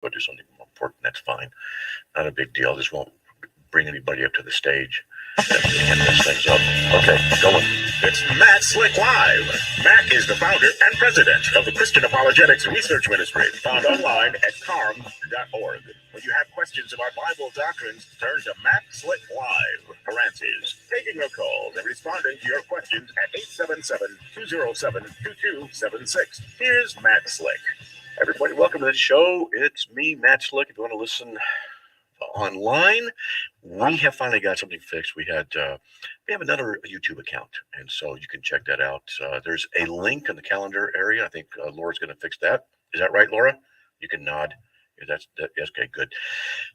go do something more important, that's fine. Not a big deal. Just won't bring anybody up to the stage. Can't mess things up. Okay, going. It's Matt Slick Live. Matt is the founder and president of the Christian Apologetics Research Ministry, found online at carm.org. When you have questions about Bible doctrines, turn to Matt Slick Live, parentheses, taking your calls and responding to your questions at 877-207-2276. Here's Matt Slick. Everybody, welcome to the show. It's me, Matt Slick. If you want to listen online, we have finally got something fixed. We have another YouTube account, and so you can check that out. There's a link in the calendar area. I think Laura's going to fix that. Is that right, Laura? You can nod. Yeah, that's okay. Good.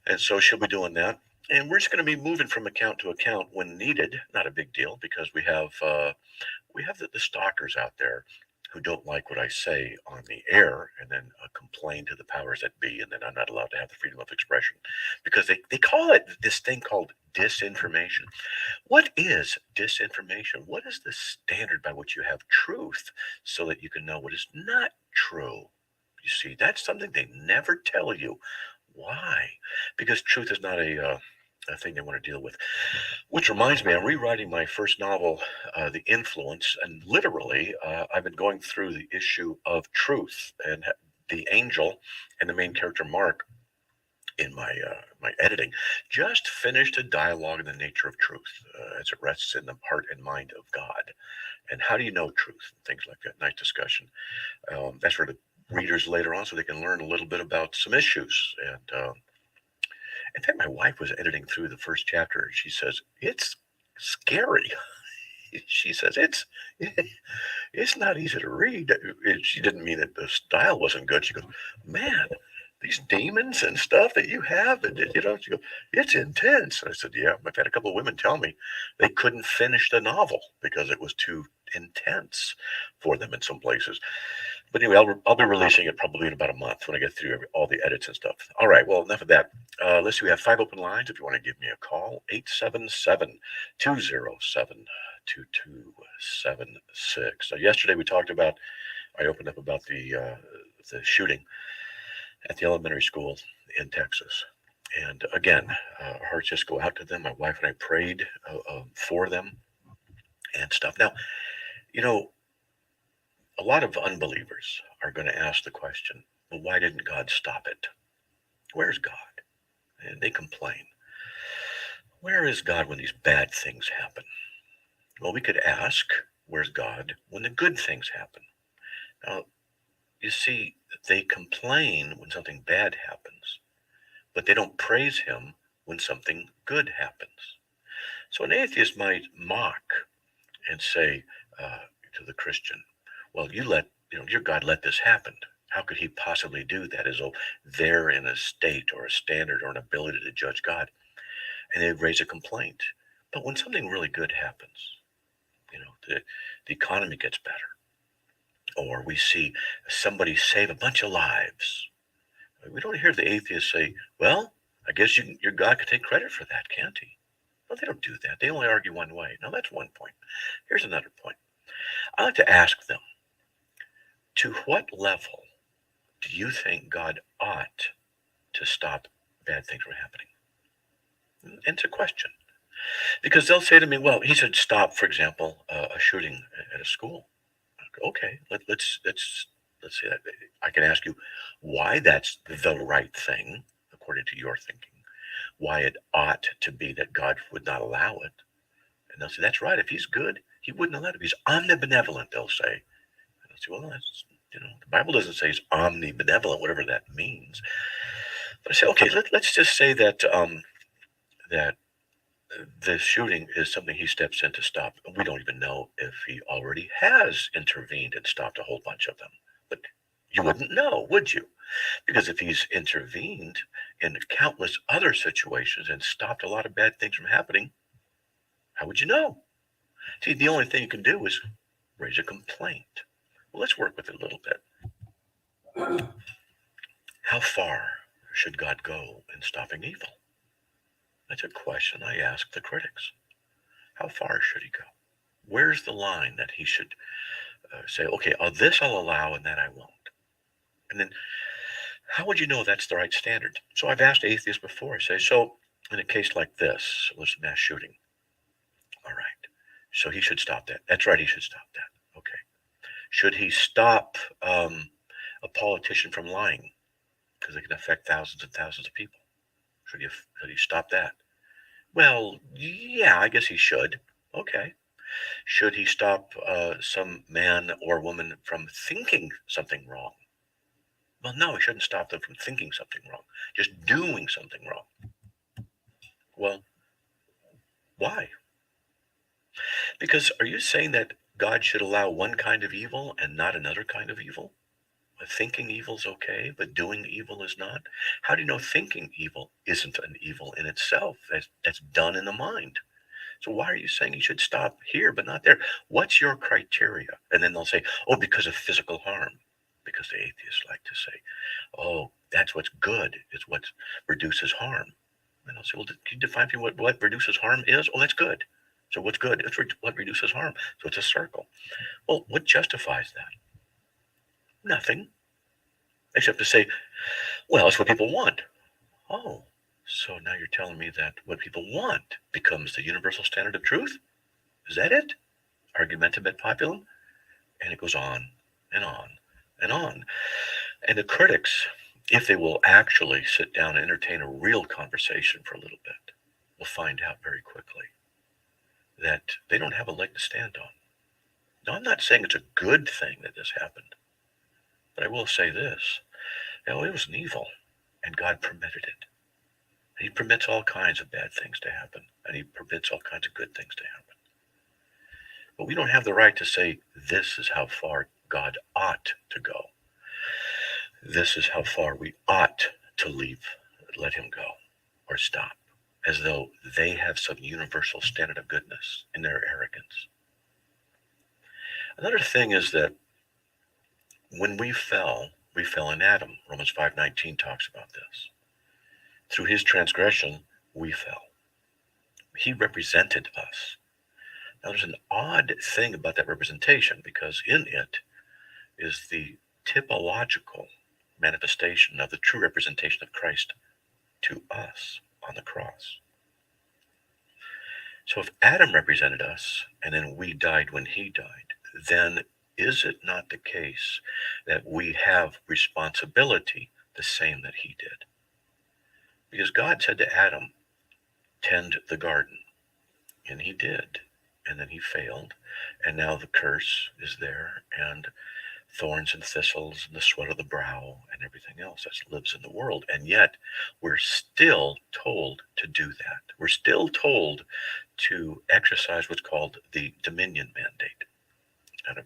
And so she'll be doing that, and we're just going to be moving from account to account when needed. Not a big deal because we have the stalkers out there who don't like what I say on the air and then complain to the powers that be, and then I'm not allowed to have the freedom of expression because they call it this thing called disinformation. What is disinformation? What is the standard by which you have truth so that you can know what is not true? You see, that's something they never tell you. Why? Because truth is not a thing they want to deal with. Which reminds me, I'm rewriting my first novel, The Influence, and literally, I've been going through the issue of truth and the angel and the main character Mark in my editing. Just finished a dialogue in the nature of truth as it rests in the heart and mind of God, and how do you know truth and things like that. Nice discussion. That's for the readers later on, so they can learn a little bit about some issues and. In fact, my wife was editing through the first chapter, and she says it's scary. She says it's not easy to read. She didn't mean that the style wasn't good. She goes, man, these demons and stuff that you have, she goes, it's intense. I said, yeah. I've had a couple of women tell me they couldn't finish the novel because it was too intense for them in some places. But anyway, I'll be releasing it probably in about a month when I get through all the edits and stuff. All right, well, enough of that. Let's see, we have 5 open lines. If you want to give me a call, 877-207-2276. So yesterday I opened up about the shooting at the elementary school in Texas. And again, our hearts just go out to them. My wife and I prayed for them and stuff. Now, a lot of unbelievers are going to ask the question, well, why didn't God stop it? Where's God? And they complain. Where is God when these bad things happen? Well, we could ask, where's God when the good things happen? Now, you see, they complain when something bad happens, but they don't praise him when something good happens. So an atheist might mock and say to the Christian, well, your God let this happen. How could he possibly do that? As though they're in a state or a standard or an ability to judge God. And they raise a complaint. But when something really good happens, the economy gets better, or we see somebody save a bunch of lives, we don't hear the atheists say, well, I guess your God could take credit for that, can't he? No, they don't do that. They only argue one way. Now, that's one point. Here's another point. I like to ask them, to what level do you think God ought to stop bad things from happening? And it's a question. Because they'll say to me, well, he should stop, for example, a shooting at a school. Okay, let's say that. I can ask you why that's the right thing, according to your thinking, why it ought to be that God would not allow it. And they'll say, that's right. If he's good, he wouldn't allow it. If he's omnibenevolent, they'll say. And I'll say, well, that's, the Bible doesn't say he's omnibenevolent, whatever that means. But I say, okay, let's just say that that the shooting is something he steps in to stop. We don't even know if he already has intervened and stopped a whole bunch of them. But you wouldn't know, would you? Because if he's intervened in countless other situations and stopped a lot of bad things from happening, how would you know? See, the only thing you can do is raise a complaint. Well, let's work with it a little bit. How far should God go in stopping evil? That's a question I ask the critics. How far should he go? Where's the line that he should say, okay, this I'll allow and that I won't? And then How would you know that's the right standard? So I've asked atheists before. I say, so in a case like this, it was a mass shooting. All right. So he should stop that. That's right. He should stop that. Okay. Should he stop a politician from lying because it can affect thousands and thousands of people? Should he stop that? Well, yeah, I guess he should. Okay. Should he stop some man or woman from thinking something wrong? Well, no, he shouldn't stop them from thinking something wrong, just doing something wrong. Well, why? Because are you saying that God should allow one kind of evil and not another kind of evil? Thinking evil is okay, but doing evil is not? How do you know thinking evil isn't an evil in itself? That's done in the mind. So why are you saying you should stop here but not there? What's your criteria? And then they'll say, oh, because of physical harm. Because the atheists like to say, oh, that's what's good, is what reduces harm. And I'll say, well, can you define for me what reduces harm is? Oh, that's good. So what's good? It's what reduces harm. So it's a circle. Well, what justifies that? Nothing. Except to say, well, it's what people want. Oh, so now you're telling me that what people want becomes the universal standard of truth? Is that it? Argumentum et populum? And it goes on and on and on. And the critics, if they will actually sit down and entertain a real conversation for a little bit, will find out very quickly that they don't have a leg to stand on. Now, I'm not saying it's a good thing that this happened, but I will say this. It was an evil, and God permitted it. He permits all kinds of bad things to happen, and he permits all kinds of good things to happen. But we don't have the right to say this is how far God ought to go. This is how far we ought to let him go, or stop, as though they have some universal standard of goodness in their arrogance. Another thing is that when we fell in Adam. Romans 5:19 talks about this. Through his transgression, we fell. He represented us. Now, there's an odd thing about that representation, because in it is the typological manifestation of the true representation of Christ to us on the cross. So if Adam represented us and then we died when he died, then is it not the case that we have responsibility the same that he did? Because God said to Adam, tend the garden. And he did. And then he failed. And now the curse is there, and thorns and thistles and the sweat of the brow and everything else that lives in the world. And yet we're still told to do that. We're still told to exercise what's called the dominion mandate out of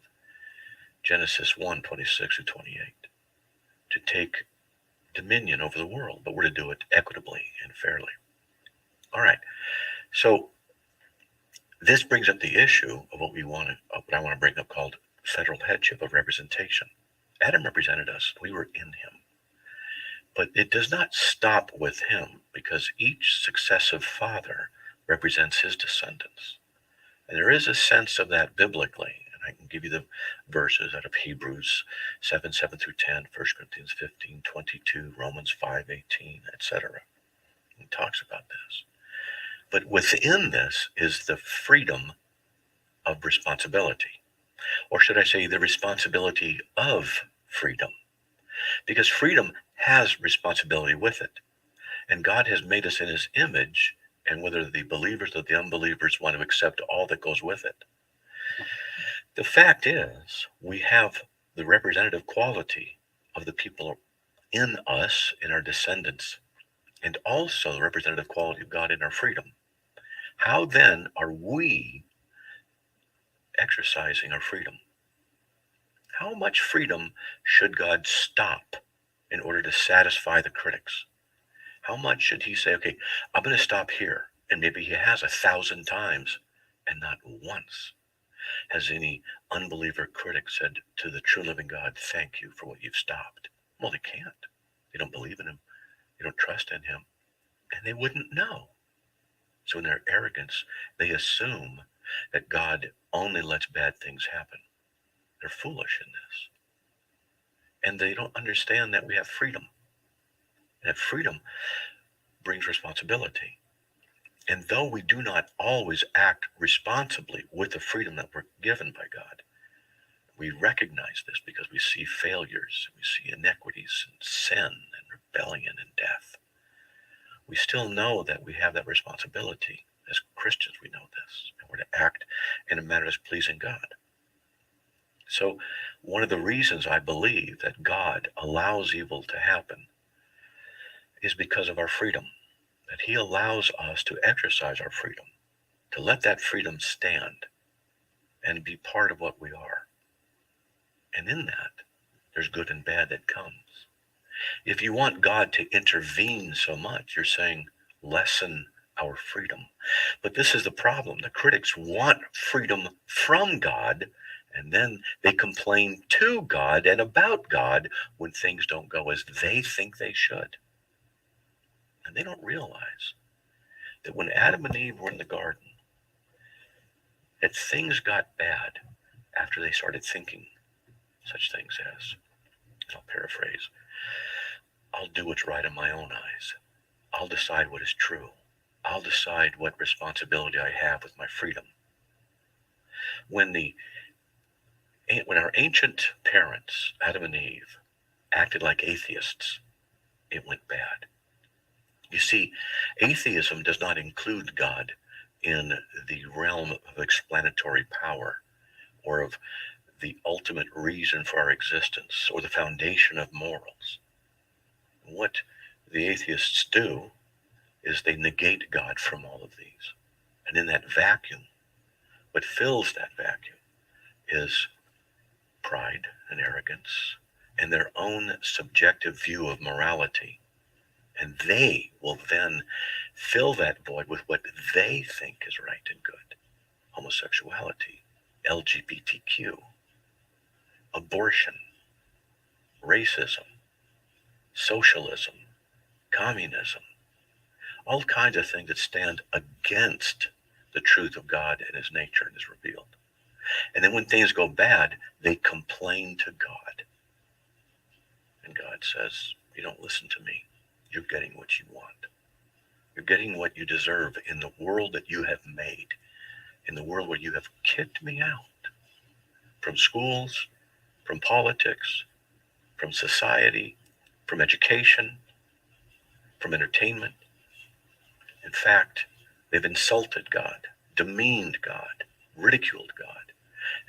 Genesis 1:26-28, to take dominion over the world, but we're to do it equitably and fairly. All right. So this brings up the issue of what I want to bring up, called federal headship of representation. Adam represented us. We were in him. But it does not stop with him, because each successive father represents his descendants. And there is a sense of that biblically. And I can give you the verses out of Hebrews 7:7-10, 1 Corinthians 15:22, Romans 5:18, etc. It talks about this. But within this is the freedom of responsibility. Or should I say the responsibility of freedom? Because freedom has responsibility with it. And God has made us in his image, and whether the believers or the unbelievers want to accept all that goes with it. The fact is, we have the representative quality of the people in us, in our descendants, and also the representative quality of God in our freedom. How then are we exercising our freedom? How much freedom should God stop in order to satisfy the critics? How much should he say, okay, I'm going to stop here? And maybe he has 1,000 times, and not once has any unbeliever critic said to the true living God, thank you for what you've stopped. Well, they can't. They don't believe in him. They don't trust in him. And they wouldn't know. So in their arrogance, they assume that God only lets bad things happen. They're foolish in this. And they don't understand that we have freedom. That freedom brings responsibility. And though we do not always act responsibly with the freedom that we're given by God, we recognize this because we see failures, we see inequities and sin and rebellion and death. We still know that we have that responsibility. As Christians, we know this, and we're to act in a manner that's pleasing God. So one of the reasons I believe that God allows evil to happen is because of our freedom, that he allows us to exercise our freedom, to let that freedom stand and be part of what we are. And in that, there's good and bad that comes. If you want God to intervene so much, you're saying lessen our freedom. But this is the problem. The critics want freedom from God, and then they complain to God and about God when things don't go as they think they should. And they don't realize that when Adam and Eve were in the garden, that things got bad after they started thinking such things as, and I'll paraphrase, I'll do what's right in my own eyes. I'll decide what is true. I'll decide what responsibility I have with my freedom. When our ancient parents, Adam and Eve, acted like atheists, it went bad. You see, atheism does not include God in the realm of explanatory power or of the ultimate reason for our existence or the foundation of morals. What the atheists do is they negate God from all of these. And in that vacuum, what fills that vacuum is pride and arrogance and their own subjective view of morality. And they will then fill that void with what they think is right and good. Homosexuality, LGBTQ, abortion, racism, socialism, communism, all kinds of things that stand against the truth of God and his nature and is revealed. And then when things go bad, they complain to God. And God says, you don't listen to me. You're getting what you want. You're getting what you deserve in the world that you have made, in the world where you have kicked me out from schools, from politics, from society, from education, from entertainment. In fact, they've insulted God, demeaned God, ridiculed God.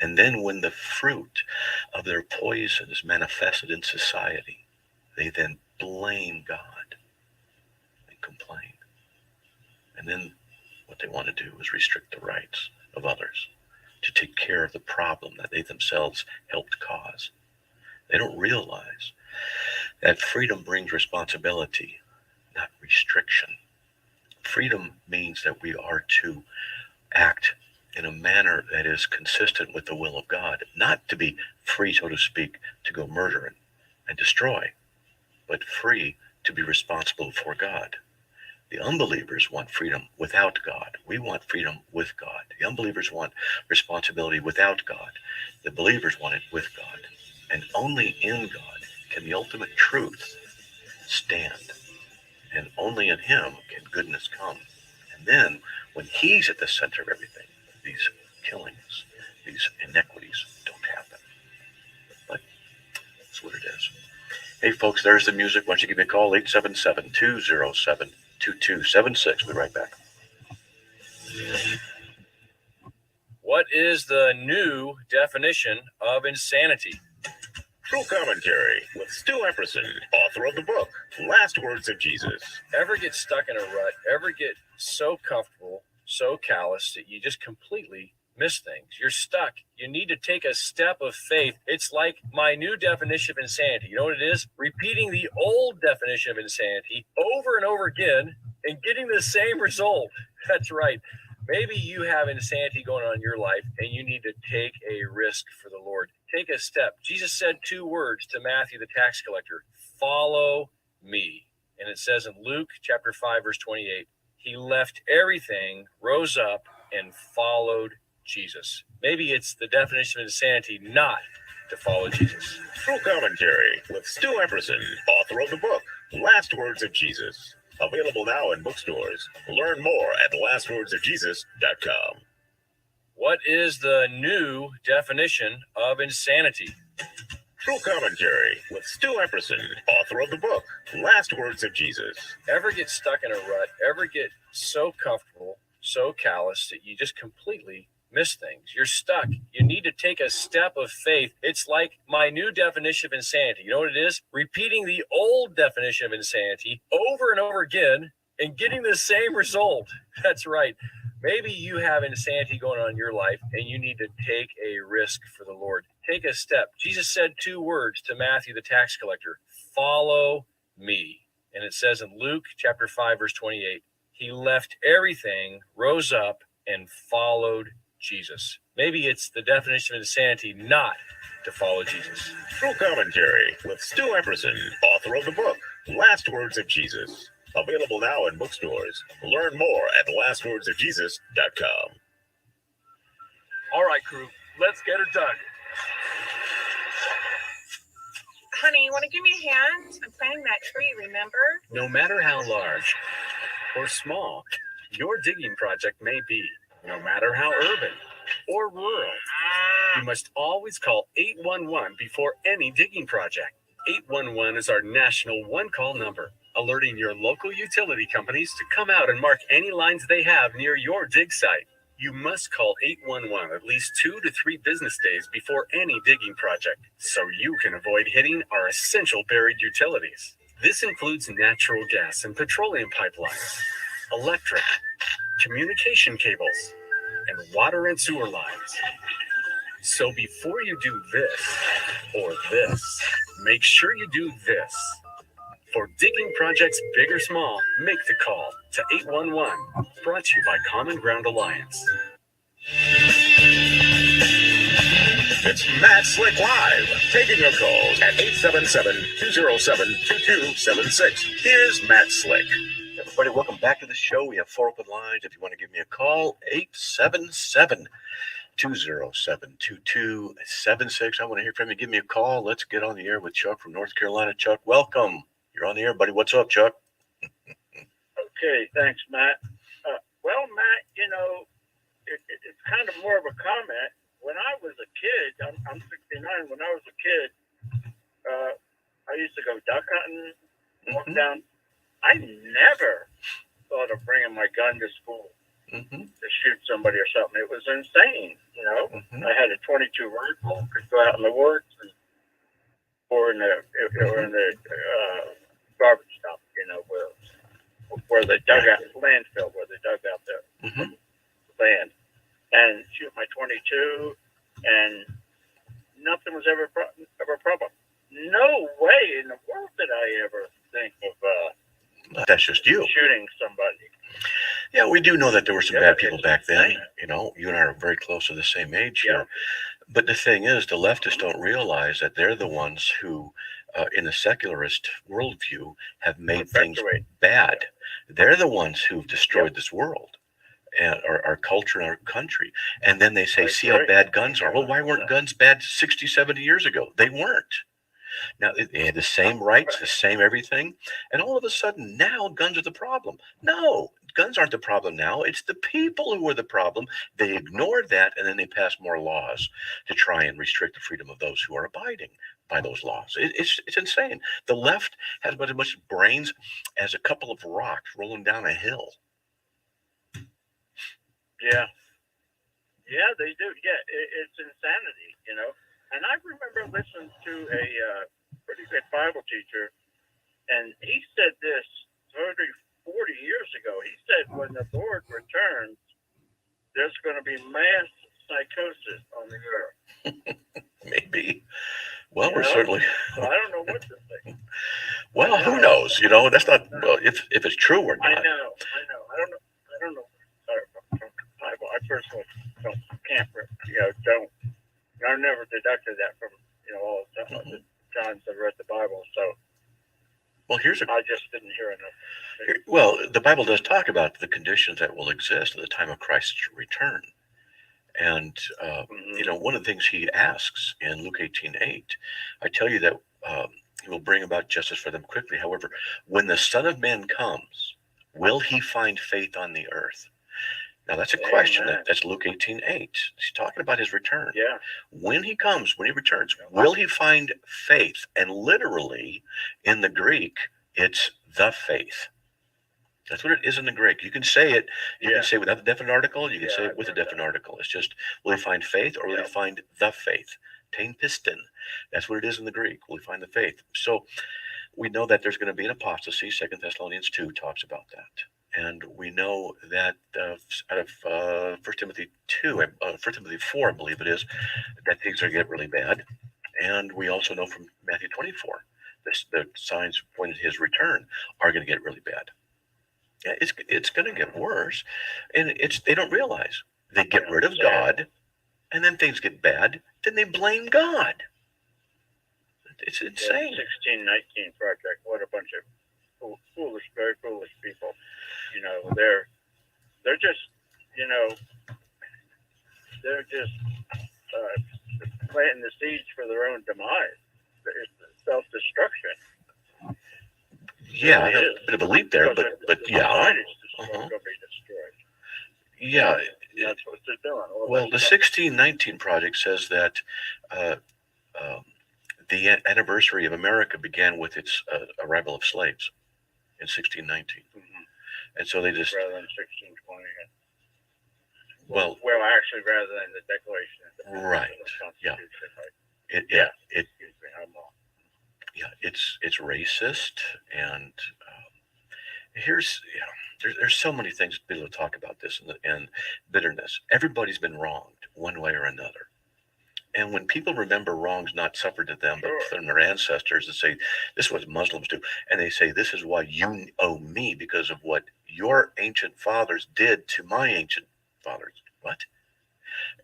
And then when the fruit of their poison is manifested in society, they then blame God and complain. And then what they want to do is restrict the rights of others to take care of the problem that they themselves helped cause. They don't realize that freedom brings responsibility, not restriction. Freedom means that we are to act in a manner that is consistent with the will of God, not to be free, so to speak, to go murder and destroy, but free to be responsible for God. The unbelievers want freedom without God. We want freedom with God. The unbelievers want responsibility without God. The believers want it with God. And only in God can the ultimate truth stand. And only in him can goodness come. And then when he's at the center of everything, these killings, these inequities don't happen. But that's what it is. Hey, folks, there's the music. Why don't you give me a call, 877-207-2276. We'll be right back. What is the new definition of insanity? True Commentary with Stu Epperson, author of the book, Last Words of Jesus. Ever get stuck in a rut? Ever get so comfortable, so callous that you just completely miss things? You're stuck. You need to take a step of faith. It's like my new definition of insanity. You know what it is? Repeating the old definition of insanity over and over again and getting the same result. That's right. Maybe you have insanity going on in your life and you need to take a risk for the Lord. Take a step. Jesus said 2 words to Matthew, the tax collector, follow me. And it says in Luke chapter 5, verse 28, he left everything, rose up, and followed Jesus. Maybe it's the definition of insanity not to follow Jesus. True Commentary with Stu Epperson, author of the book, Last Words of Jesus. Available now in bookstores. Learn more at lastwordsofjesus.com. What is the new definition of insanity? True Commentary with Stu Epperson, author of the book Last Words of Jesus. Ever get stuck in a rut? Ever get so comfortable, so callous that you just completely miss things? You're stuck. You need to take a step of faith. It's like my new definition of insanity. You know what it is? Repeating the old definition of insanity over and over again and getting the same result. That's right. Maybe you have insanity going on in your life and you need to take a risk for the Lord. Take a step. Jesus said 2 words to Matthew, the tax collector: follow me. And it says in Luke chapter 5, verse 28, he left everything, rose up, and followed Jesus. Maybe it's the definition of insanity not to follow Jesus. True Commentary with Stu Epperson, author of the book Last Words of Jesus. Available now in bookstores. Learn more at lastwordsofjesus.com. All right, crew, let's get her done. Honey, you want to give me a hand? I'm planting that tree, remember? No matter how large or small your digging project may be, no matter how urban or rural, you must always call 811 before any digging project. 811 is our national one-call number, alerting your local utility companies to come out and mark any lines they have near your dig site. You must call 811 at least 2 to 3 business days before any digging project, so you can avoid hitting our essential buried utilities. This includes natural gas and petroleum pipelines, electric, communication cables, and water and sewer lines. So before you do this or this, make sure you do this. For digging projects big or small, make the call to 811. Brought to you by Common Ground Alliance. It's Matt Slick Live, taking your calls at 877-207-2276. Here's Matt Slick. Everybody, welcome back to the show. We have 4 open lines. If you want to give me a call, 877-207-2276. I want to hear from you. Give me a call. Let's get on the air with Chuck from North Carolina. Chuck, welcome. You're on the air, buddy. What's up, Chuck? Okay, thanks, Matt. Well, Matt, you know, it's kind of more of a comment. When I was a kid, I'm 69. When I was a kid, I used to go duck hunting, walk down. I never thought of bringing my gun to school to shoot somebody or something. It was insane, you know. I had a 22 rifle, could go out in the woods or in the garbage dump, you know, where they dug out landfill, where they dug out the land, and shoot my 22, and nothing was ever a problem. No way in the world did I ever think of That's just you. shooting somebody. Yeah, we do know that there were some bad people it's back then. insane. You know, you and I are very close to the same age Yeah. here. But the thing is, the leftists don't realize that they're the ones who, in the secularist worldview, have made things Perpetuate. bad. They're the ones who've destroyed this world and our culture and our country. And then they say, That's see how right. bad guns are. Well, why weren't guns bad 60, 70 years ago? They weren't. Now, they had the same rights, the same everything. And all of a sudden, now guns are the problem. No, guns aren't the problem now. It's the people who are the problem. They ignored that, and then they passed more laws to try and restrict the freedom of those who are abiding by those laws. It's insane. The left has about as much brains as a couple of rocks rolling down a hill. Yeah. Yeah, they do. Yeah, it's insanity, you know. And I remember listening to a pretty good Bible teacher, and he said this 30, 40 years ago. He said when the Lord returns, there's going to be mass psychosis on the earth. Maybe. Well, You we're know? certainly. So I don't know what to think. Well, who knows? You know, that's not. Well, if it's true or I not. know. I don't know. From Bible, I personally can't. I've never deducted that from all the times I've read the Bible. So Well, here's a. I just didn't hear enough. Well, the Bible does talk about the conditions that will exist at the time of Christ's return. And, one of the things he asks in Luke 18:8, I tell you that He will bring about justice for them quickly. However, when the Son of Man comes, will he find faith on the earth? Now, that's a question. Amen. That's Luke 18:8. He's talking about his return. Yeah. When he comes, when he returns, will he find faith? And literally, in the Greek, it's the faith. That's what it is in the Greek. You can say it. You can say without the definite article. You can say it with a definite article. It's just, will he find faith or will he find the faith? Tein piston. That's what it is in the Greek. Will he find the faith? So we know that there's going to be an apostasy. 2 Thessalonians 2 talks about that. And we know that out of 1 Timothy 2, 1 Timothy 4, I believe it is, that things are going to get really bad. And we also know from Matthew 24, the signs pointing to his return are going to get really bad. Yeah, it's going to get worse, and they don't realize they get rid of God, and then things get bad. Then they blame God. It's insane. 1619 Project. What a bunch of foolish, very foolish people. You know, they're just, you know, they're just planting the seeds for their own demise. It's self-destruction. Yeah, It I have is. a bit of a leap there, but yeah. Mind is going to be destroyed. Yeah. That's what they're doing. Well, the 1619 Project says that the anniversary of America began with its arrival of slaves in 1619. And so they just, rather than 1620. well, Actually, rather than the Declaration of Independence. Right. The Yeah. Constitution, It excuse me, I'm wrong. yeah, it's racist, and there's so many things to be able to talk about this, and bitterness. Everybody's been wronged one way or another, and when people remember wrongs not suffered to them but from their ancestors, and say this is what Muslims do, and they say this is why you owe me because of what your ancient fathers did to my ancient fathers. What?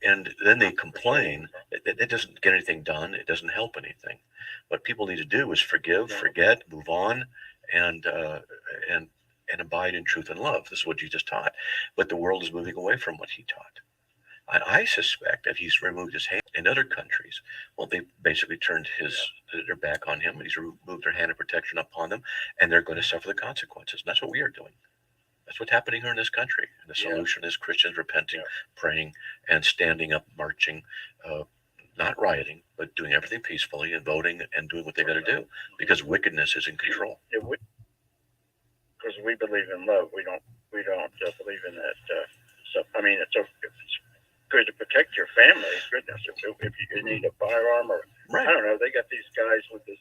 And then they complain. It doesn't get anything done. It doesn't help anything. What people need to do is forgive, forget, move on, and abide in truth and love. This is what Jesus taught. But the world is moving away from what he taught. I suspect that he's removed his hand in other countries. Well, they basically turned their back on him, and he's removed their hand of protection upon them, and they're going to suffer the consequences. And that's what we are doing. That's what's happening here in this country. And the solution is Christians repenting, praying, and standing up, marching, not rioting, but doing everything peacefully and voting and doing what they got to do, because wickedness is in control. Because we believe in love, we don't believe in that. It's good to protect your family. Goodness, if you need a firearm or I don't know, they got these guys with this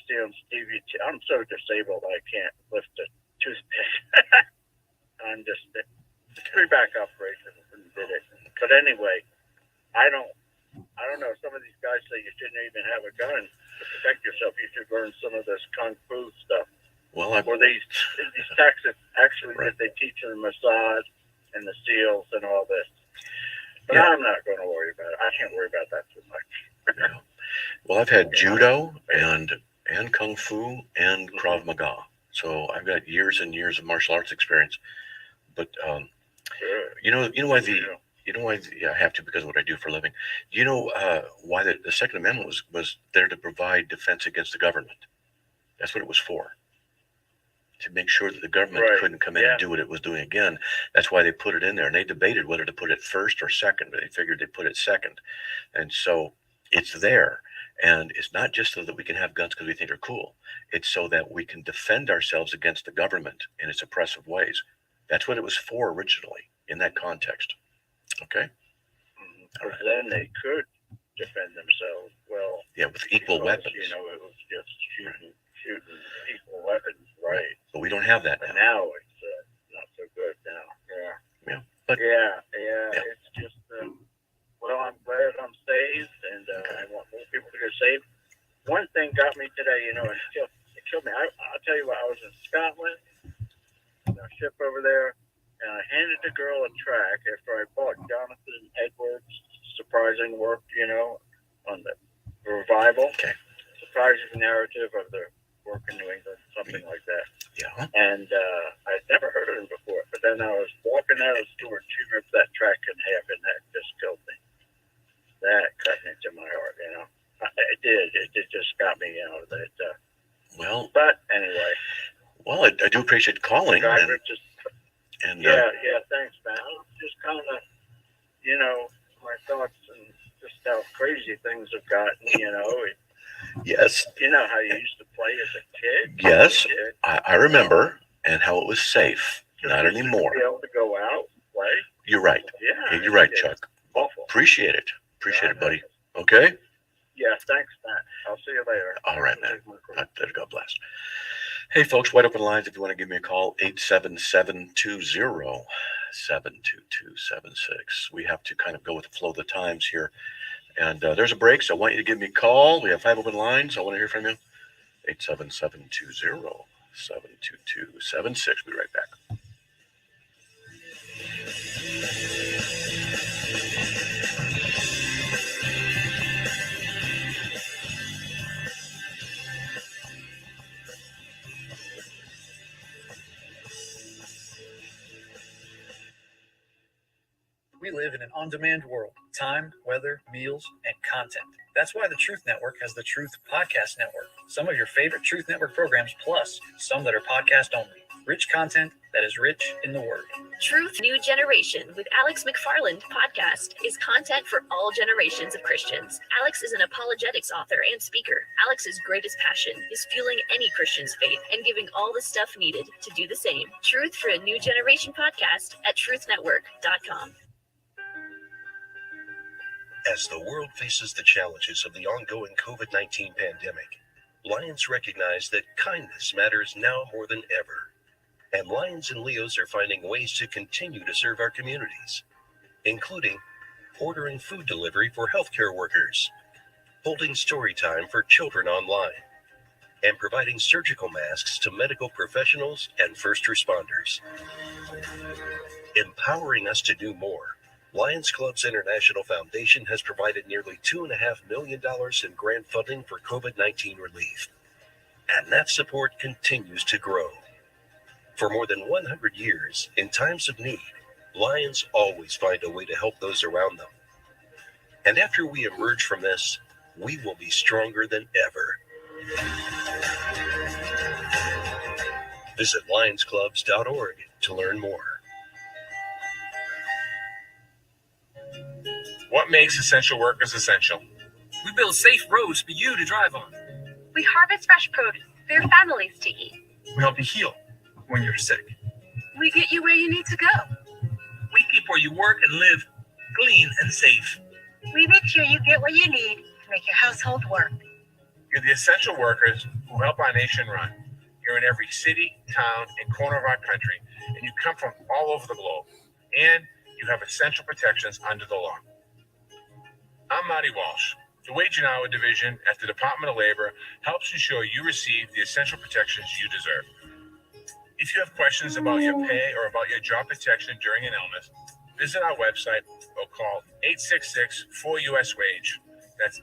stealing Stevie. I'm so disabled I can't lift a toothpick. I'm just pre-back operation when did it. But anyway, I don't know. Some of these guys say you shouldn't even have a gun to protect yourself. You should learn some of this kung fu stuff. Well, or these tactics actually that they teach in the Mossad and the SEALs and all this. But I'm not going to worry about it. I can't worry about that too much. Well, I've had judo and kung fu and Krav Maga. So I've got years and years of martial arts experience, but you know why I have to, because of what I do for a living. You know why the Second Amendment was there to provide defense against the government. That's what it was for, to make sure that the government couldn't come in and do what it was doing again. That's why they put it in there, and they debated whether to put it first or second, but they figured they'd put it second. And so it's there. And it's not just so that we can have guns because we think they're cool. It's so that we can defend ourselves against the government in its oppressive ways. That's what it was for originally, in that context. Okay? Because then they could defend themselves well. Yeah, with equal weapons. You know, it was just shooting equal weapons, right? But we don't have that but now. now it's not so good now. Yeah. But it's just... well, I'm glad I'm saved, and I want more people to get saved. One thing got me today, and it killed me. I'll tell you what, I was in Scotland, on a ship over there, and I handed the girl a track after I bought Jonathan Edwards' surprising work, on the revival. Okay. Surprising narrative of the work in New England, something like that. Yeah. And I'd never heard of him before, but then I was walking out of the store, and she ripped that track in half, and that just killed me. That cut into my heart, It did. It just got me, do appreciate calling. God, And, just and yeah, thanks, man. Just kind of, my thoughts and just how crazy things have gotten. yes, You know how you used to play as a kid. yes, Kid. I remember, and how it was safe. Not Just anymore. to be able to go out, play. You're right. Yeah, You're right, it's Chuck. awful. Appreciate it, buddy. Okay. Yeah, thanks, Matt. I'll see you later. All right, man. God bless. Hey, folks, wide open lines. If you want to give me a call, 877-207-2276. We have to kind of go with the flow of the times here. And there's a break, so I want you to give me a call. We have 5 open lines. I want to hear from you. 877-207-2276. Be right back. We live in an on-demand world. Time, weather, meals, and content. That's why the Truth Network has the Truth Podcast Network. Some of your favorite Truth Network programs, plus some that are podcast only. Rich content that is rich in the Word. Truth New Generation with Alex McFarland podcast is content for all generations of Christians. Alex is an apologetics author and speaker. Alex's greatest passion is fueling any Christian's faith and giving all the stuff needed to do the same. Truth for a New Generation podcast at truthnetwork.com. As the world faces the challenges of the ongoing COVID-19 pandemic, Lions recognize that kindness matters now more than ever. And Lions and Leos are finding ways to continue to serve our communities, including ordering food delivery for healthcare workers, holding story time for children online, and providing surgical masks to medical professionals and first responders. Empowering us to do more, Lions Club's International Foundation has provided nearly $2.5 million in grant funding for COVID-19 relief. And that support continues to grow. For more than 100 years, in times of need, Lions always find a way to help those around them. And after we emerge from this, we will be stronger than ever. Visit lionsclubs.org to learn more. What makes essential workers essential? We build safe roads for you to drive on. We harvest fresh produce for your families to eat. We help you heal when you're sick. We get you where you need to go. We keep where you work and live clean and safe. We make sure you get what you need to make your household work. You're the essential workers who help our nation run. You're in every city, town, and corner of our country, and you come from all over the globe. And you have essential protections under the law. I'm Marty Walsh. The Wage and Hour Division at the Department of Labor helps ensure you receive the essential protections you deserve. If you have questions about your pay or about your job protection during an illness, visit our website or call 866-4US-WAGE. That's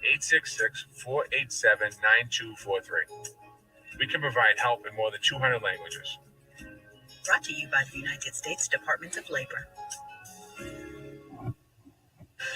866-487-9243. We can provide help in more than 200 languages. Brought to you by the United States Department of Labor.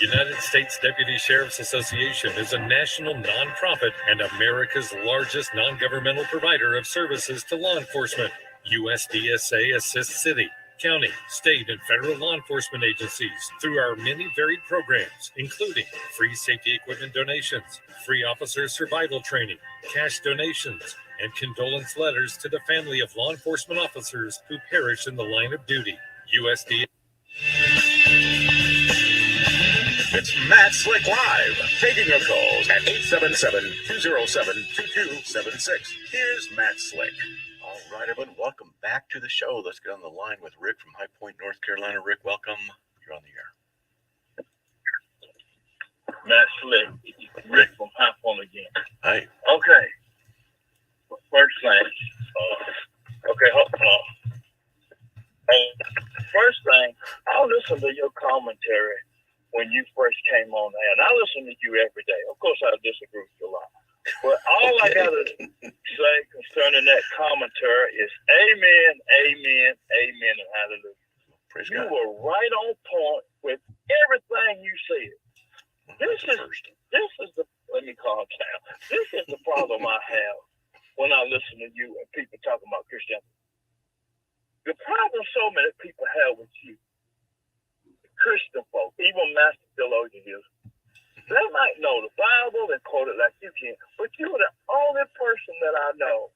United States Deputy Sheriff's Association is a national nonprofit and America's largest non-governmental provider of services to law enforcement. USDSA assists city, county, state, and federal law enforcement agencies through our many varied programs, including free safety equipment donations, free officer survival training, cash donations, and condolence letters to the family of law enforcement officers who perish in the line of duty. USDSA. It's Matt Slick Live, taking your calls at 877-207-2276. Here's Matt Slick. All right, everyone, welcome back to the show. Let's get on the line with Rick from High Point, North Carolina. Rick, welcome. You're on the air. Matt Slick, Rick from High Point again. Hi. Okay. First thing, hold on. First thing, I'll listen to your commentary when you first came on there, and I listen to you every day. Of course, I disagree with you a lot. But all I got to say concerning that commentary is amen, amen, amen, and hallelujah. Praise you God. were right on point with everything you said. This is the, let me calm down. This is the problem I have when I listen to you and people talking about Christianity. so many people have with you, Christian folk, even master theologians, they might know the Bible and quote it like you can, but you're the only person that I know,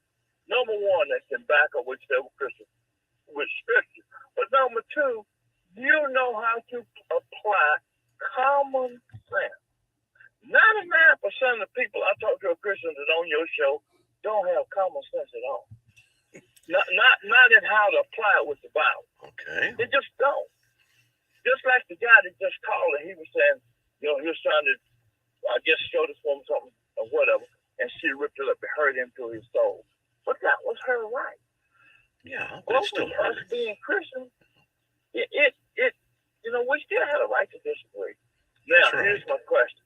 number one, that can back up what you say with Christian, with Scripture. But number two, you know how to apply common sense. 99% of the people I talk to, Christians that on your show, don't have common sense at all. Not in how to apply it with the Bible. Okay. They just don't. Just like the guy that just called and he was saying, he was trying to, I guess, show this woman something or whatever, and she ripped it up and hurt him to his soul. But that was her right. Yeah, but it still hurt. Us being Christian, we still had a right to disagree. Now, here's my question.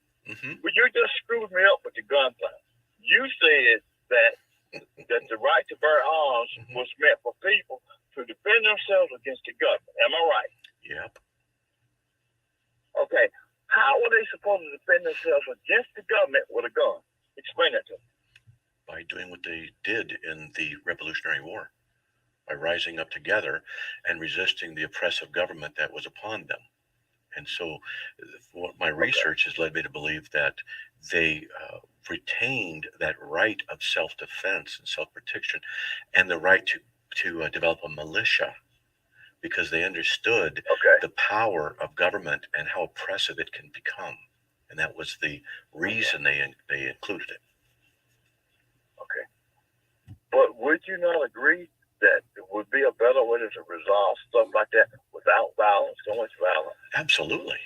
Well, you just screwed me up with the gun thing. You said that the right to bear arms was meant for people to defend themselves against the government. Am I right? Yep. Okay. How are they supposed to defend themselves against the government with a gun? Explain that to me. By doing what they did in the Revolutionary War, by rising up together and resisting the oppressive government that was upon them. And so what my research has led me to believe that they retained that right of self-defense and self-protection and the right to develop a militia, because they understood the power of government and how oppressive it can become. And that was the reason they included it. Okay. But would you not agree that it would be a better way to resolve stuff like that without violence, so much violence? Absolutely.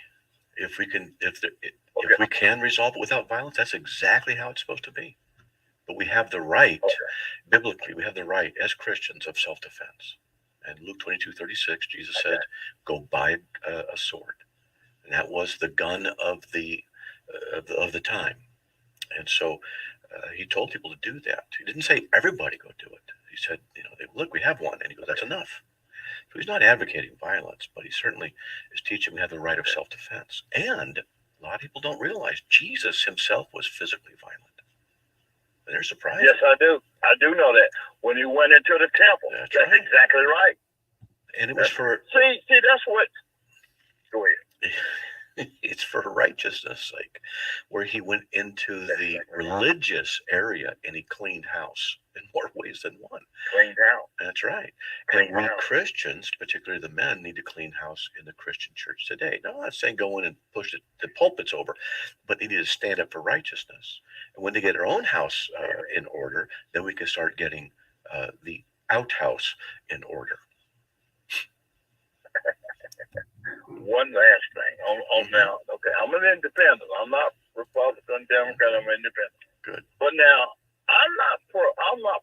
If we can resolve it without violence, that's exactly how it's supposed to be. But we have the right, biblically, we have the right as Christians of self-defense. And Luke 22:36, Jesus said, "Go buy a sword," and that was the gun of the time. And so he told people to do that. He didn't say everybody go do it. He said, look, we have one, and he goes, that's enough. So he's not advocating violence, but he certainly is teaching we have the right of self-defense. And a lot of people don't realize Jesus himself was physically violent. And they're surprised. Yes, I do. I do know that. When he went into the temple, that's right. Exactly right. And it was for... See, that's what... Go ahead. It's for righteousness' sake, where he went into the religious area and he cleaned house in more ways than one. Cleaned house. That's right. And we Christians, particularly the men, need to clean house in the Christian church today. No, I'm not saying go in and push the pulpits over, but they need to stand up for righteousness. And when they get our own house in order, then we can start getting the outhouse in order. One last thing on now. Okay, I'm an independent. I'm not Republican, Democrat. I'm independent. Good. But now I'm not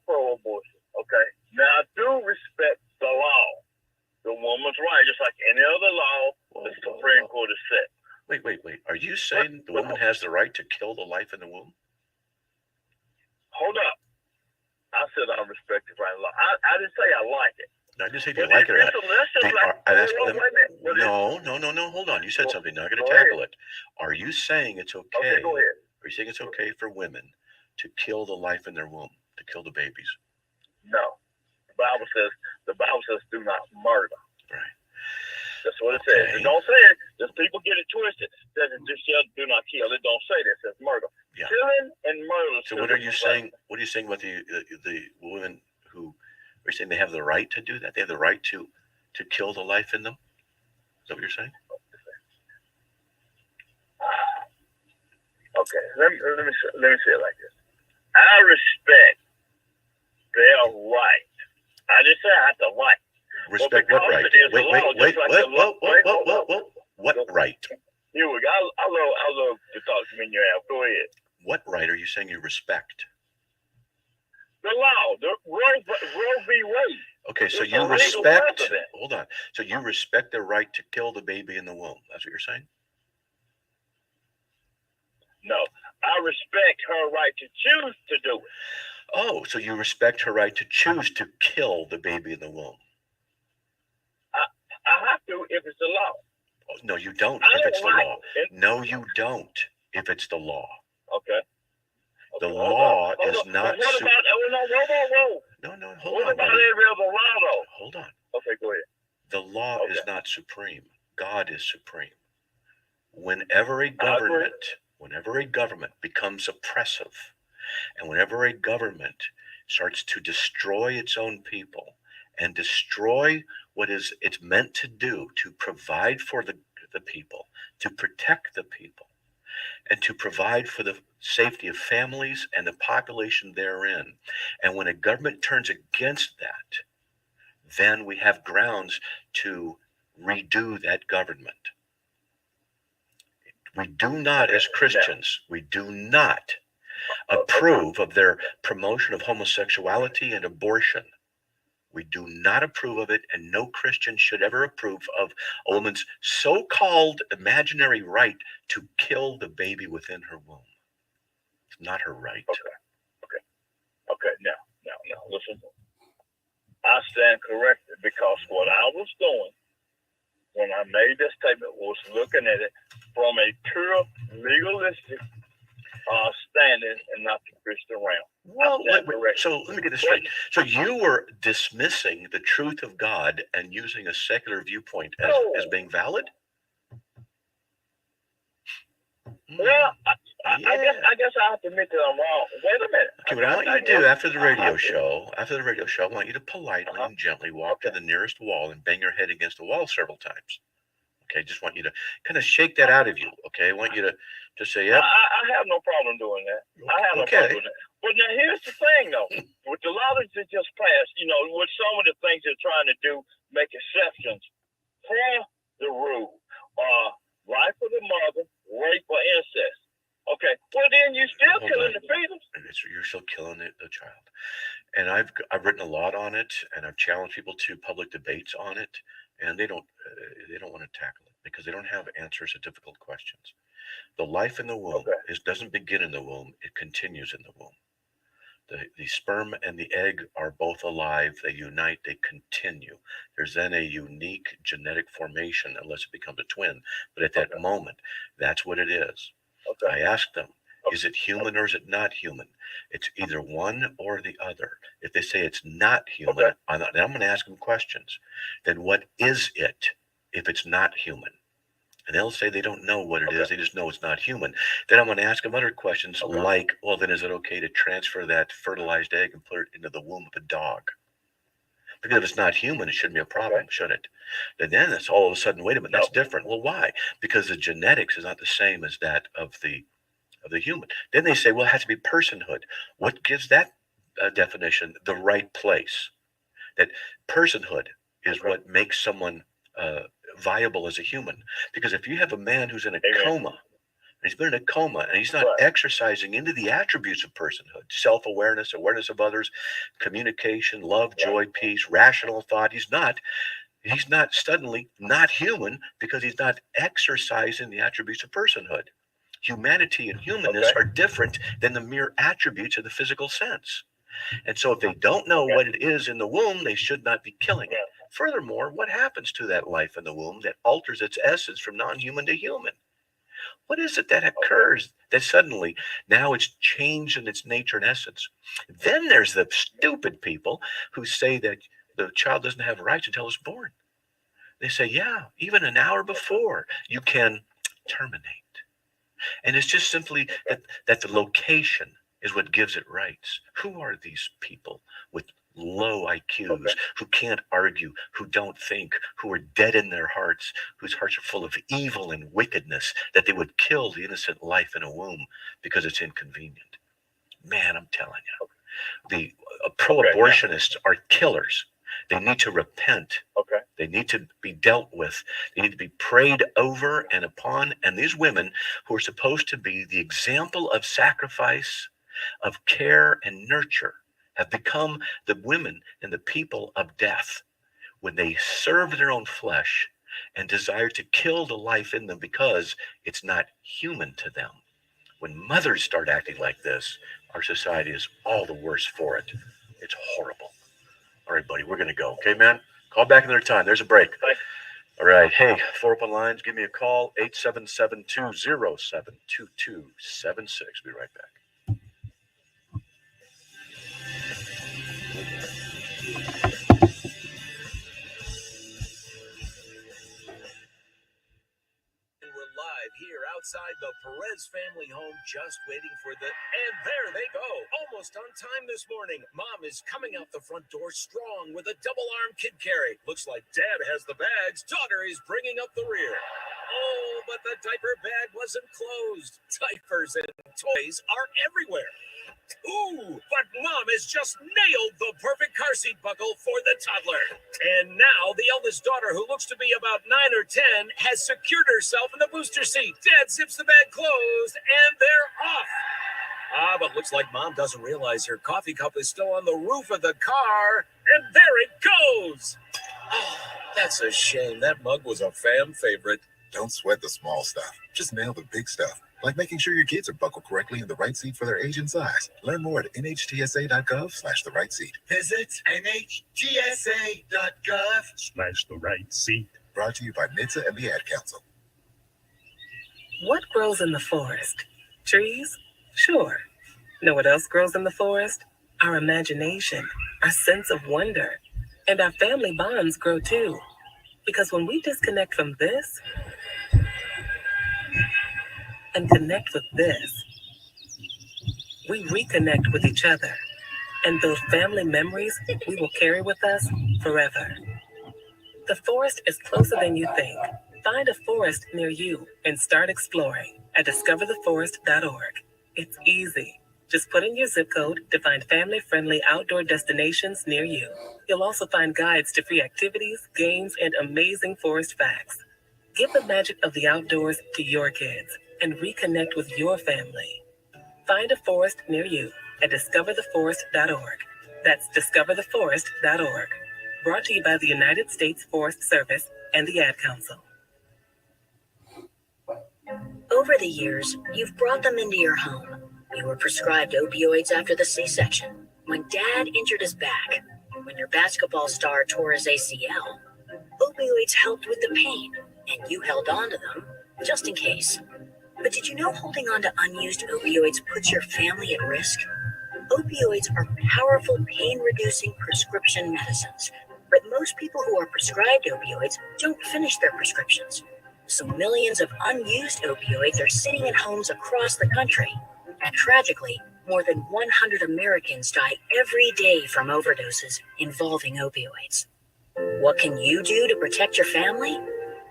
pro abortion. Okay. Now I do respect the law, the woman's right, just like any other law the Supreme Court has set. Wait. Are you saying the woman has the right to kill the life in the womb? Hold up. I said I respect the right law. I didn't say I like it. No, I didn't say if you like it or not. No. Hold on. You said something. Now I'm going to tackle it. Are you saying it's okay? Okay, go ahead. Are you saying it's okay for women to kill the life in their womb, to kill the babies? No. The Bible says do not murder. Right. That's what it says. It don't say it. Just people get it twisted. It says it just says do not kill. It don't say that. It says murder. Yeah. Killing and murder. So what are you saying? What are you saying about the women who? Are you saying they have the right to do that? They have the right to kill the life in them? Is that what you're saying? Okay, let me say it like this. I respect their right. I just say I have to like. Respect what right? Wait. What right? Here we go. I love to talk to me in your ass. Go ahead. What right are you saying you respect? The law, the Roe v. Wade. Okay, so you respect. Hold on. So you respect their right to kill the baby in the womb. That's what you're saying? No, I respect her right to choose to do it. Oh, so you respect her right to choose to kill the baby in the womb? I have to if it's the law. Oh, no, you don't. If it's the law. No, you don't. If it's the law. Okay. The law is not. What about? No. Hold on. What about every other law, though? Hold on. Okay, go ahead. law is not supreme. God is supreme. Whenever a government becomes oppressive, and whenever a government starts to destroy its own people and destroy what is it's meant to do, to provide for the people, to protect the people, and to provide for the safety of families and the population therein. And when a government turns against that, then we have grounds to redo that government. We do not, as Christians, we do not approve of their promotion of homosexuality and abortion. We do not approve of it, and no Christian should ever approve of a woman's so-called imaginary right to kill the baby within her womb. It's not her right. Okay. Now, listen. I stand corrected because what I was doing when I made this statement was looking at it from a pure legalistic standing and not the Christian realm. Well, so let me get this straight. So you were dismissing the truth of God and using a secular viewpoint as being valid? Well, I guess I have to admit that I'm wrong. Wait a minute. Okay, what I want you to do after the radio show, I want you to politely and gently walk to the nearest wall and bang your head against the wall several times. Okay, just want you to kind of shake that out of you. Okay, I want you to just say, "Yep." I have no problem doing that. I have no problem doing that. But now here's the thing, though. With the law that just passed, with some of the things they're trying to do, make exceptions for the rule. Life of the mother, rape or incest. Okay, well then you're still killing the fetus. You're still killing the child. And I've written a lot on it, and I've challenged people to public debates on it, and they don't want to tackle it because they don't have answers to difficult questions. The life in the womb doesn't begin in the womb; it continues in the womb. The sperm and the egg are both alive. They unite. They continue. There's then a unique genetic formation, unless it becomes a twin. But at that moment, that's what it is. I asked them, is it human or is it not human? It's either one or the other. If they say it's not human, I'm going to ask them questions. Then what is it if it's not human? And they'll say they don't know what it is. They just know it's not human. Then I'm going to ask them other questions like, well, then is it okay to transfer that fertilized egg and put it into the womb of a dog? Because if it's not human, it shouldn't be a problem, should it? Then it's all of a sudden, wait a minute, that's different. Well, why? Because the genetics is not the same as that of the human. Then they say, well, it has to be personhood. What gives that definition the right place? That personhood is what makes someone viable as a human. Because if you have a man who's in a coma, and he's been in a coma, and he's not exercising into the attributes of personhood, self-awareness, awareness of others, communication, love, joy, peace, rational thought, he's not suddenly not human because he's not exercising the attributes of personhood. Humanity and humanness are different than the mere attributes of the physical sense. And so if they don't know what it is in the womb, they should not be killing it. Furthermore, what happens to that life in the womb that alters its essence from non-human to human? What is it that occurs that suddenly now it's changed in its nature and essence? Then there's the stupid people who say that the child doesn't have rights until it's born. They say, yeah, even an hour before you can terminate. And it's just simply that the location is what gives it rights. Who are these people with low IQs, who can't argue, who don't think, who are dead in their hearts, whose hearts are full of evil and wickedness, that they would kill the innocent life in a womb because it's inconvenient? Man, I'm telling you, the pro-abortionists are killers. They need to repent. They need to be dealt with. They need to be prayed over and upon. And these women who are supposed to be the example of sacrifice, of care and nurture, have become the women and the people of death when they serve their own flesh and desire to kill the life in them because it's not human to them. When mothers start acting like this, our society is all the worse for it. It's horrible. All right, buddy, we're going to go. Okay, man? Call back another time. There's a break. All right. Hey, 4 open lines. Give me a call. 877-207-2276. Be right back. outside the Perez family home, just waiting for the... And there they go, almost on time this morning. Mom is coming out the front door strong with a double-arm kid carry. Looks like Dad has the bags. Daughter is bringing up the rear. Oh, but the diaper bag wasn't closed. Diapers and toys are everywhere. Ooh, but Mom has just nailed the perfect car seat buckle for the toddler. And now the eldest daughter, who looks to be about 9 or 10, has secured herself in the booster seat. Dad zips the bag closed, and they're off. But looks like Mom doesn't realize her coffee cup is still on the roof of the car, and there it goes. Oh, that's a shame. That mug was a fam favorite. Don't sweat the small stuff. Just nail the big stuff, like making sure your kids are buckled correctly in the right seat for their age and size. Learn more at nhtsa.gov/the right seat. Visit nhtsa.gov/the right seat. Brought to you by NHTSA and the Ad Council. What grows in the forest? Trees? Sure. Know what else grows in the forest? Our imagination, our sense of wonder, and our family bonds grow too. Because when we disconnect from this and connect with this, we reconnect with each other and build family memories we will carry with us forever. The forest is closer than you think. Find a forest near you and start exploring at discovertheforest.org. It's easy. Just put in your zip code to find family-friendly outdoor destinations near you. You'll also find guides to free activities, games, and amazing forest facts. Give the magic of the outdoors to your kids and reconnect with your family. Find a forest near you at discovertheforest.org. That's discovertheforest.org. Brought to you by the United States Forest Service and the Ad Council. Over the years, you've brought them into your home. You were prescribed opioids after the C-section, when Dad injured his back, when your basketball star tore his ACL. Opioids helped with the pain, and you held on to them just in case. But did you know holding on to unused opioids puts your family at risk? Opioids are powerful pain-reducing prescription medicines, but most people who are prescribed opioids don't finish their prescriptions. So millions of unused opioids are sitting in homes across the country. And tragically, more than 100 Americans die every day from overdoses involving opioids. What can you do to protect your family?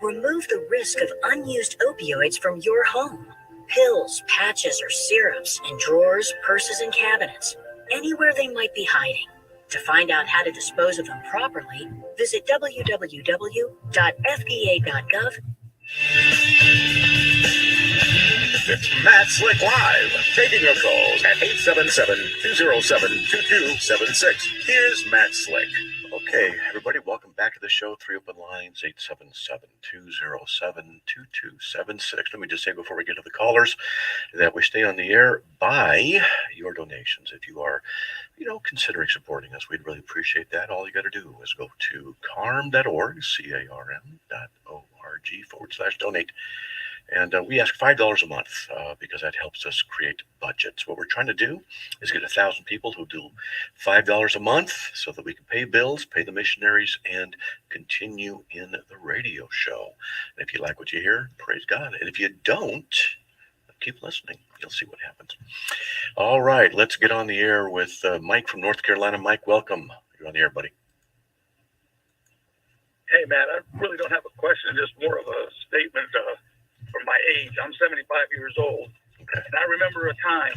Remove the risk of unused opioids from your home. Pills, patches, or syrups in drawers, purses, and cabinets, anywhere they might be hiding. To find out how to dispose of them properly, visit www.fda.gov. It's Matt Slick Live, taking your calls at 877-207-2276. Here's Matt Slick. Okay, everybody, welcome back to the show. 3 open lines, 877-207-2276. Let me just say before we get to the callers that we stay on the air by your donations. If you are, considering supporting us, we'd really appreciate that. All you got to do is go to carm.org, carm.org/donate. And we ask $5 a month because that helps us create budgets. What we're trying to do is get 1,000 people who do $5 a month so that we can pay bills, pay the missionaries, and continue in the radio show. And if you like what you hear, praise God. And if you don't, keep listening. You'll see what happens. All right, let's get on the air with Mike from North Carolina. Mike, welcome. You're on the air, buddy. Hey, Matt, I really don't have a question, just more of a statement for my age. I'm 75 years old, and I remember a time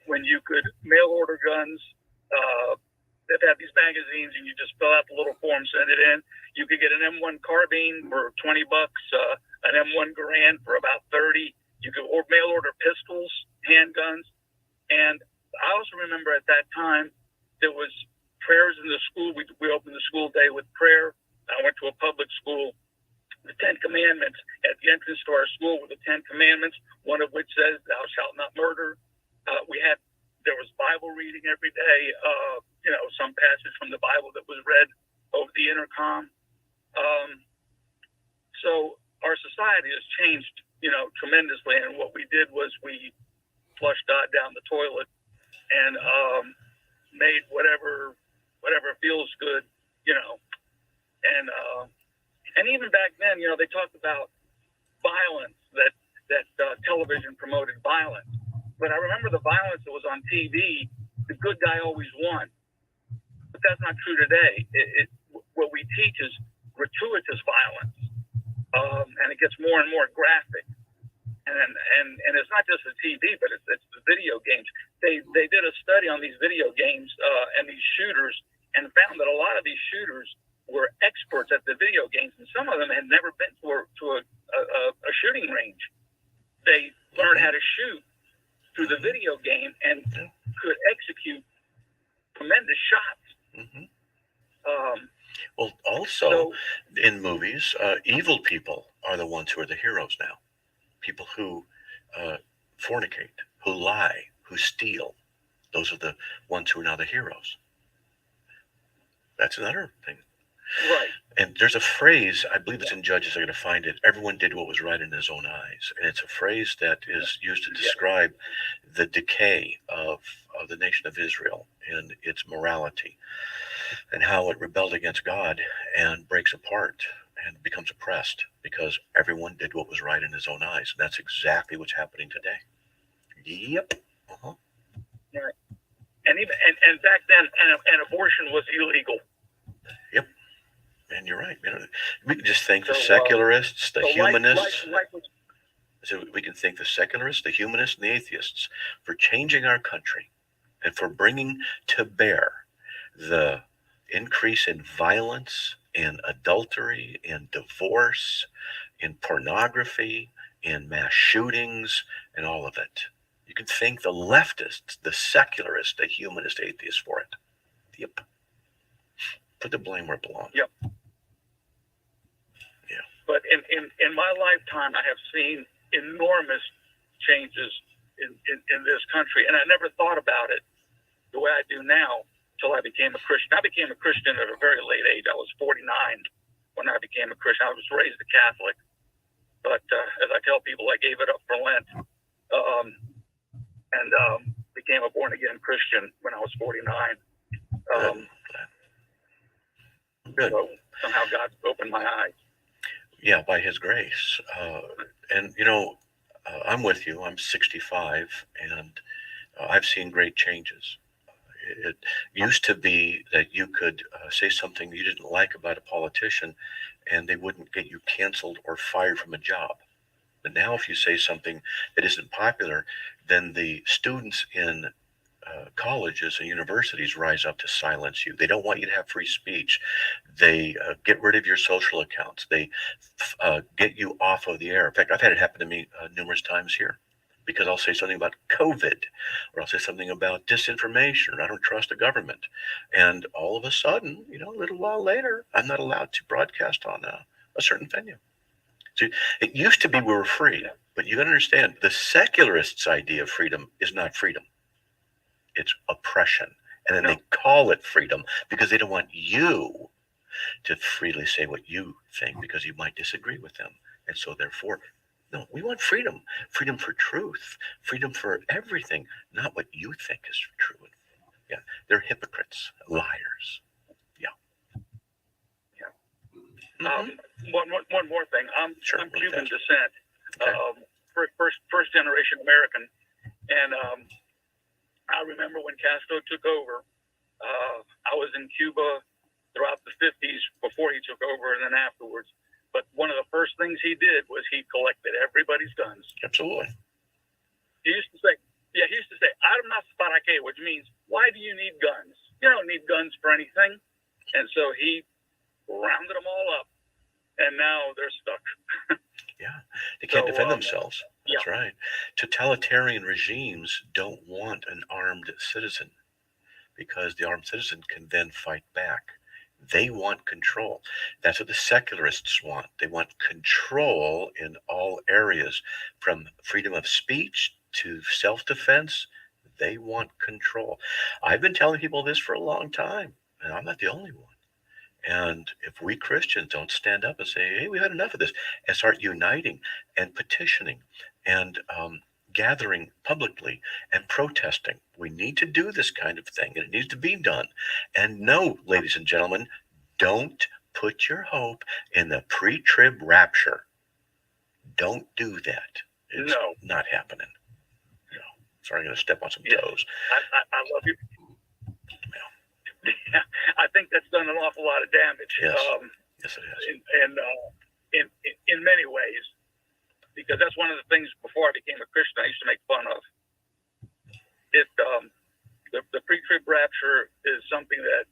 when you could mail order guns. They've had these magazines, and you just fill out the little form, send it in. You could get an M1 carbine for $20, an M1 Garand for about 30. You could mail order pistols, handguns, and I also remember at that time there was prayers in the school. We opened the school day with prayer. I went to a public school. The 10 Commandments at the entrance to our school were the 10 Commandments, one of which says, "Thou shalt not murder." There was Bible reading every day. Some passage from the Bible that was read over the intercom. So our society has changed, tremendously. And what we did was we flushed God down the toilet and made whatever feels good, and even back then, they talked about violence, that that television promoted violence. But I remember the violence that was on TV. The good guy always won. But that's not true today. What we teach is gratuitous violence, and it gets more and more graphic. And it's not just the TV, but it's the video games. They did a study on these video games and these shooters, and found that a lot of these shooters were experts at the video games, and some of them had never been to a shooting range. They learned how to shoot through the video game and could execute tremendous shots. Well, also in movies, evil people are the ones who are the heroes now. People who fornicate, who lie, who steal. Those are the ones who are now the heroes. That's another thing. Right. And there's a phrase, I believe it's in Judges, I'm going to find it. Everyone did what was right in his own eyes. And it's a phrase that is used to describe the decay of the nation of Israel and its morality, and how it rebelled against God and breaks apart and becomes oppressed because everyone did what was right in his own eyes. And that's exactly what's happening today. Yep. Right. And even and back then, an abortion was illegal. Yep. And you're right. You know, we can just thank the secularists, the humanists. So we can thank the secularists, the humanists, and the atheists for changing our country and for bringing to bear the increase in violence, in adultery, in divorce, in pornography, in mass shootings, and all of it. You can thank the leftists, the secularists, the humanist, atheists for it. Yep. Put the blame where it belongs. Yep. Yeah. But in my lifetime, I have seen enormous changes in this country, and I never thought about it the way I do now until I became a Christian. I became a Christian at a very late age. I was 49 when I became a Christian. I was raised a Catholic, but as I tell people, I gave it up for Lent, and became a born-again Christian when I was 49. Good. So somehow God opened my eyes. Yeah, by his grace. And, you know, I'm with you. I'm 65, and I've seen great changes. It used to be that you could say something you didn't like about a politician, and they wouldn't get you canceled or fired from a job. But now if you say something that isn't popular, then the students in colleges and universities rise up to silence you. They don't want you to have free speech. They get rid of your social accounts. They get you off of the air. In fact, I've had it happen to me numerous times here, because I'll say something about COVID, or I'll say something about disinformation, or I don't trust the government. And all of a sudden, you know, a little while later, I'm not allowed to broadcast on a certain venue. So it used to be we were free, but you got to understand, the secularists' idea of freedom is not freedom. It's oppression. And then they call it freedom because they don't want you to freely say what you think, because you might disagree with them. And so therefore, no, we want freedom. Freedom for truth. Freedom for everything, not what you think is true. Yeah, they're hypocrites, liars. Yeah. Yeah. One more thing. I'm Cuban descent. Okay. First generation American. And I remember when Castro took over, I was in Cuba throughout the 50s before he took over and then afterwards. But one of the first things he did was he collected everybody's guns. Absolutely. He used to say, armas para qué, which means, why do you need guns? You don't need guns for anything. And so he rounded them all up, and now they're stuck. Yeah, they can't defend themselves. That's right. Totalitarian regimes don't want an armed citizen, because the armed citizen can then fight back. They want control. That's what the secularists want. They want control in all areas, from freedom of speech to self-defense. They want control. I've been telling people this for a long time, and I'm not the only one. And if we Christians don't stand up and say, hey, we've had enough of this, and start uniting and petitioning and gathering publicly and protesting, we need to do this kind of thing, and it needs to be done. And no, ladies and gentlemen, don't put your hope in the pre-trib rapture. Don't do that. It's No. not happening. You know, sorry, I'm going to step on some toes. I love you. Yeah, I think that's done an awful lot of damage. Yes. Yes, it has. In many ways, because that's one of the things before I became a Christian I used to make fun of. The pre-trib rapture is something that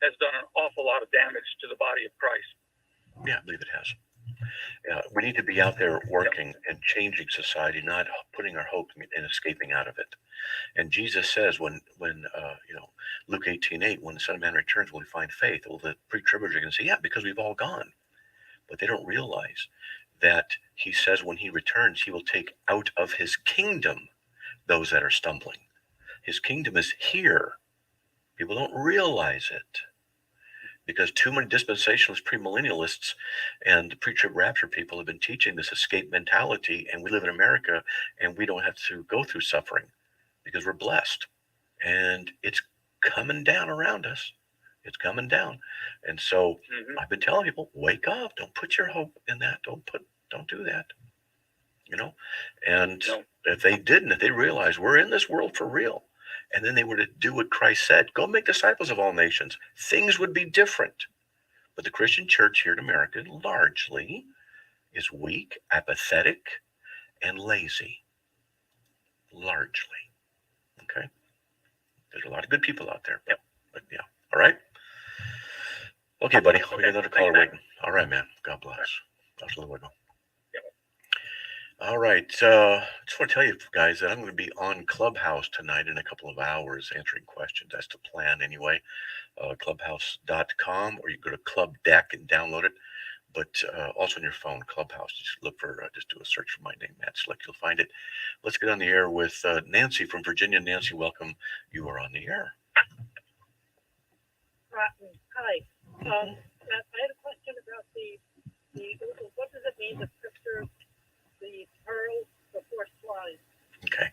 has done an awful lot of damage to the body of Christ. Yeah, I believe it has. Yeah, we need to be out there working and changing society, not putting our hope in escaping out of it. And Jesus says, when Luke 18:8, when the Son of Man returns, will he find faith? Well, the pre-tribbers are going to say, yeah, because we've all gone. But they don't realize that he says when he returns, he will take out of his kingdom those that are stumbling. His kingdom is here. People don't realize it because too many dispensationalists, premillennialists, and pre-trib rapture people have been teaching this escape mentality, and we live in America, and we don't have to go through suffering because we're blessed. And it's coming down around us. It's coming down. And so I've been telling people, wake up. Don't put your hope in that. Don't do that. And if they realized we're in this world for real, and then they were to do what Christ said, go make disciples of all nations, things would be different. But the Christian church here in America largely is weak, apathetic, and lazy. Largely. Okay? There's a lot of good people out there. But yeah. All right? Okay, buddy. We got another caller waiting. All right, man. God bless. That's a little wiggle. All right. Just want to tell you guys that I'm going to be on Clubhouse tonight in a couple of hours answering questions. That's the plan anyway. Clubhouse.com, or you go to Club Deck and download it. But also on your phone, Clubhouse. Just look for, just do a search for my name, Matt Slick. You'll find it. Let's get on the air with Nancy from Virginia. Nancy, welcome. You are on the air. Hi. I had a question about what does it mean, the scripture, the pearls before swine? Okay.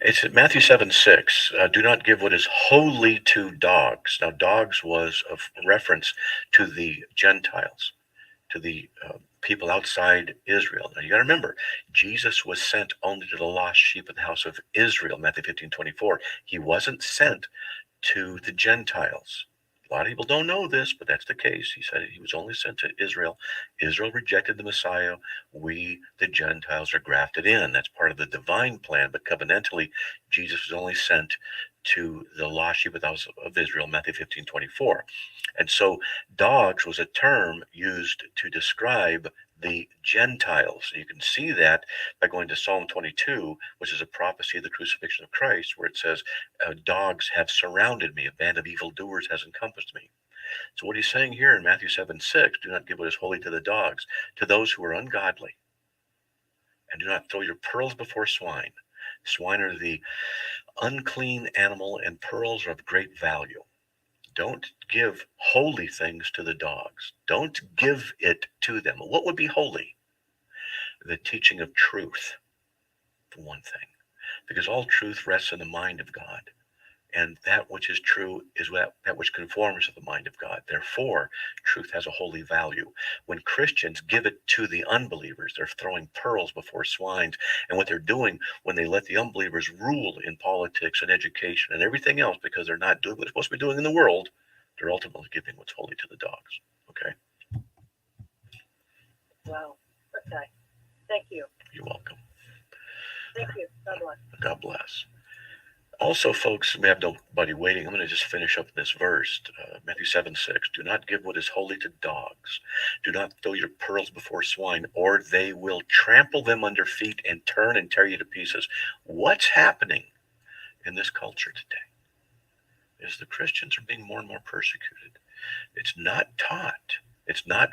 It's Matthew 7:6. Do not give what is holy to dogs. Now, dogs was a reference to the Gentiles, to the people outside Israel. Now, you got to remember, Jesus was sent only to the lost sheep of the house of Israel, Matthew 15:24. He wasn't sent to the Gentiles. A lot of people don't know this, but that's the case. He said he was only sent to Israel. Israel rejected the Messiah. We, the Gentiles, are grafted in. That's part of the divine plan. But covenantally, Jesus was only sent to the lost sheep of the house of Israel, Matthew 15:24. And so dogs was a term used to describe the Gentiles. You can see that by going to Psalm 22, which is a prophecy of the crucifixion of Christ, where it says, dogs have surrounded me, a band of evildoers has encompassed me. So what he's saying here in Matthew 7:6, do not give what is holy to the dogs, to those who are ungodly, and do not throw your pearls before swine. Swine are the unclean animal, and pearls are of great value. Don't give holy things to the dogs. Don't give it to them. What would be holy? The teaching of truth, for one thing, because all truth rests in the mind of God. And that which is true is that which conforms to the mind of God. Therefore, truth has a holy value. When Christians give it to the unbelievers, they're throwing pearls before swines. And what they're doing when they let the unbelievers rule in politics and education and everything else, because they're not doing what they're supposed to be doing in the world, they're ultimately giving what's holy to the dogs. Okay? Wow. Okay. Thank you. You're welcome. Thank you. God bless. God bless. Also, folks, we have nobody waiting. I'm going to just finish up this verse, Matthew 7:6. Do not give what is holy to dogs. Do not throw your pearls before swine, or they will trample them under feet and turn and tear you to pieces. What's happening in this culture today is the Christians are being more and more persecuted. It's not taught. It's not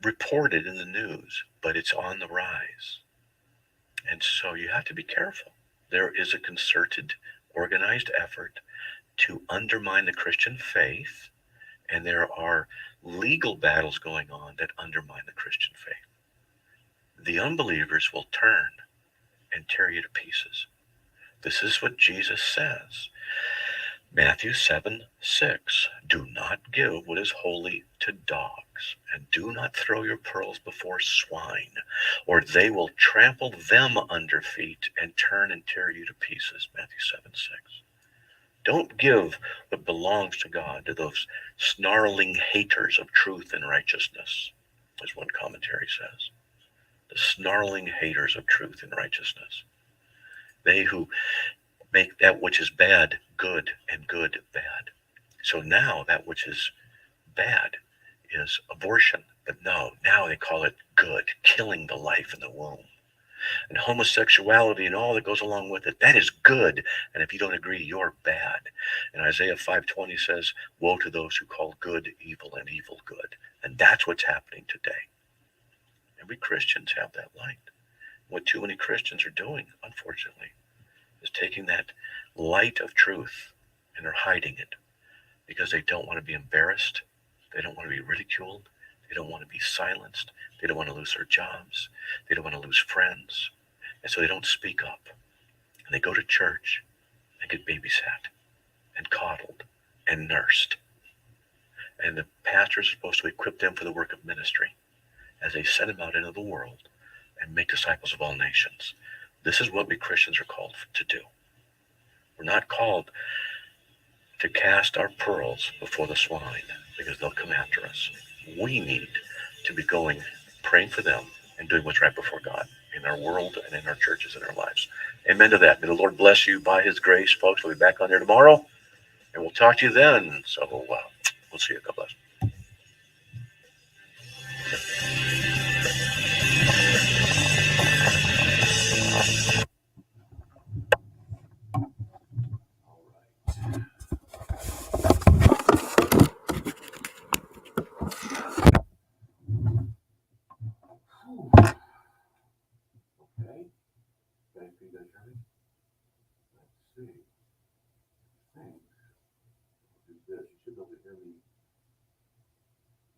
reported in the news, but it's on the rise. And so you have to be careful. There is a concerted, organized effort to undermine the Christian faith, and there are legal battles going on that undermine the Christian faith. The unbelievers will turn and tear you to pieces. This is what Jesus says. Matthew 7:6. Do not give what is holy to dogs, and do not throw your pearls before swine, or they will trample them under feet and turn and tear you to pieces. Matthew 7:6. Don't give what belongs to God to those snarling haters of truth and righteousness, as one commentary says. The snarling haters of truth and righteousness. They who make that which is bad good and good bad. So now that which is bad is abortion. But no, now they call it good, killing the life in the womb. And homosexuality and all that goes along with it, that is good. And if you don't agree, you're bad. And Isaiah 5:20 says, woe to those who call good evil and evil good. And that's what's happening today. And we Christians have that light. What too many Christians are doing, unfortunately, is taking that light of truth and are hiding it because they don't want to be embarrassed. They don't want to be ridiculed. They don't want to be silenced. They don't want to lose their jobs. They don't want to lose friends. And so they don't speak up. And they go to church and get babysat and coddled and nursed. And the pastors are supposed to equip them for the work of ministry as they send them out into the world and make disciples of all nations. This is what we Christians are called to do. We're not called to cast our pearls before the swine because they'll come after us. We need to be going, praying for them and doing what's right before God in our world and in our churches and our lives. Amen to that. May the Lord bless you by his grace, folks. We'll be back on here tomorrow and we'll talk to you then. So we'll see you. God bless.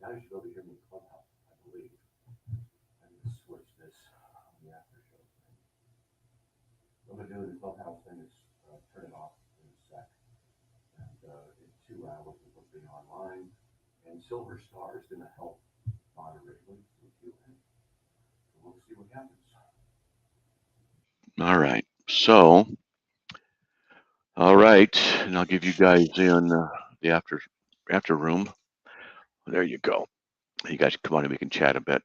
Now you should be able to hear me in Clubhouse, I believe. I'm going to switch this on the after show thing. What I'm going to do in the Clubhouse thing is turn it off in a sec. And in 2 hours, we'll be online. And Silver Star is going to help moderate with you. So we'll see what happens. All right. So, all right. And I'll give you guys in the after room. There you go. You guys come on and we can chat a bit.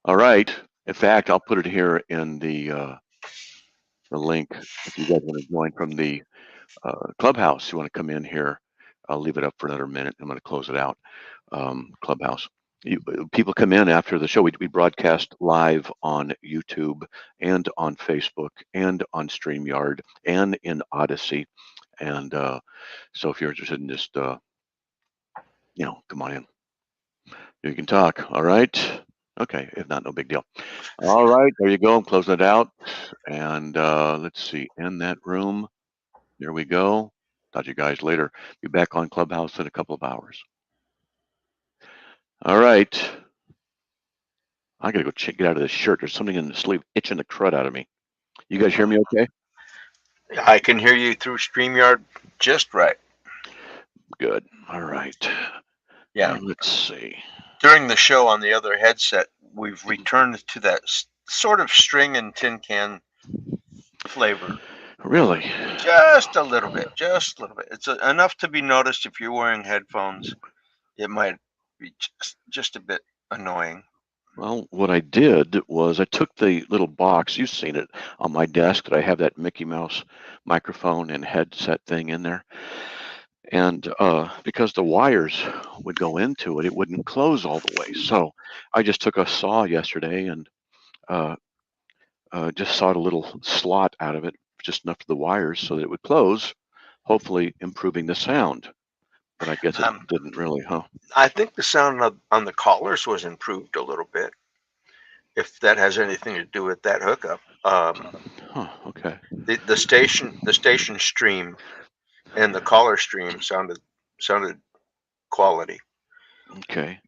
All right. In fact, I'll put it here in the link if you guys want to join from the Clubhouse. You want to come in here, I'll leave it up for another minute. I'm going to close it out. Clubhouse. People come in after the show. We broadcast live on YouTube and on Facebook and on StreamYard and in Odyssey. And so if you're interested in just, come on in. You can talk. All right. Okay. If not, no big deal. All right. There you go. I'm closing it out. And let's see. In that room. There we go. Talk to you guys later. Be back on Clubhouse in a couple of hours. All right. I got to go get out of this shirt. There's something in the sleeve itching the crud out of me. You guys hear me okay? I can hear you through StreamYard just right. Good. All right. Yeah. Let's see. During the show on the other headset, we've returned to that sort of string and tin can flavor. Really? Just a little bit. Just a little bit. It's enough to be noticed if you're wearing headphones. It might be just a bit annoying. Well, what I did was I took the little box, you've seen it on my desk, that I have that Mickey Mouse microphone and headset thing in there. And because the wires would go into it, it wouldn't close all the way. So I just took a saw yesterday and just sawed a little slot out of it, just enough of the wires so that it would close, hopefully improving the sound. But I guess it didn't really, huh? I think the sound on the callers was improved a little bit, if that has anything to do with that hookup. Okay. The station stream and the caller stream sounded quality. Okay.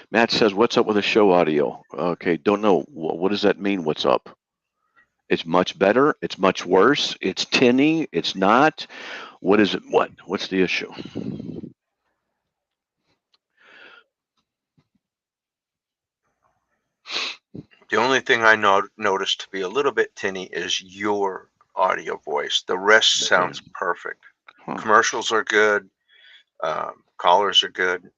Matt says, what's up with the show audio? Okay, don't know. What does that mean, what's up? It's much better. It's much worse. It's tinny. It's not. What is it? What's the issue? The only thing I noticed to be a little bit tinny is your audio voice. The rest sounds perfect. Commercials are good. Callers are good.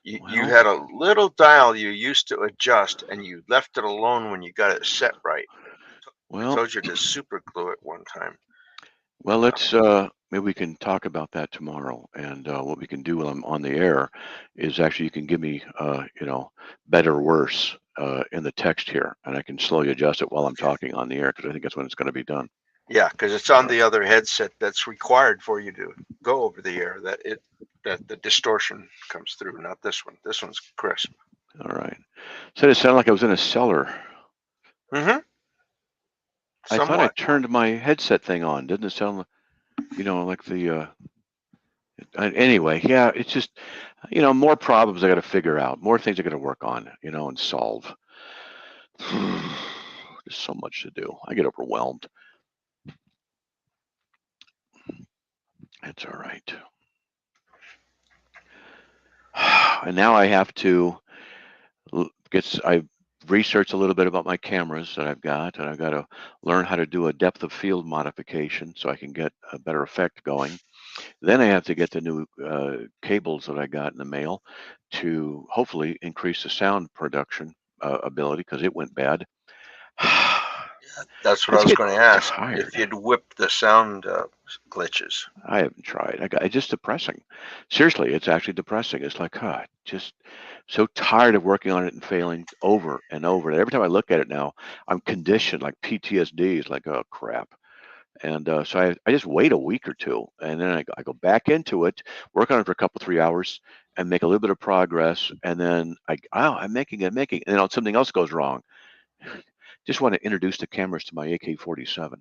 You had a little dial you used to adjust, and you left it alone when you got it set right. I told you to super glue it one time. Well, let's maybe we can talk about that tomorrow. And what we can do while I'm on the air is actually you can give me, better or worse in the text here, and I can slowly adjust it while I'm talking on the air because I think that's when it's going to be done. Yeah, because it's on the other headset that's required for you to go over the air. That the distortion comes through, not this one. This one's crisp. All right. So it sounded like I was in a cellar. Mm-hmm. I thought I turned my headset thing on. Didn't it sound like the anyway, yeah, it's just more problems I got to figure out, more things I got to work on, and solve. There's so much to do. I get overwhelmed. It's all right. And now I have to I researched a little bit about my cameras that I've got, and I've got to learn how to do a depth of field modification so I can get a better effect going. Then I have to get the new cables that I got in the mail to hopefully increase the sound production ability because it went bad. That's what I was going to ask. If you'd whipped the sound glitches. I haven't tried. It's just depressing. Seriously, it's actually depressing. It's like, just so tired of working on it and failing over and over. And every time I look at it now, I'm conditioned, like PTSD is like, oh, crap. And so I just wait a week or two, and then I go back into it, work on it for a couple, 3 hours, and make a little bit of progress. And then I'm making, and then something else goes wrong. Just want to introduce the cameras to my AK-47.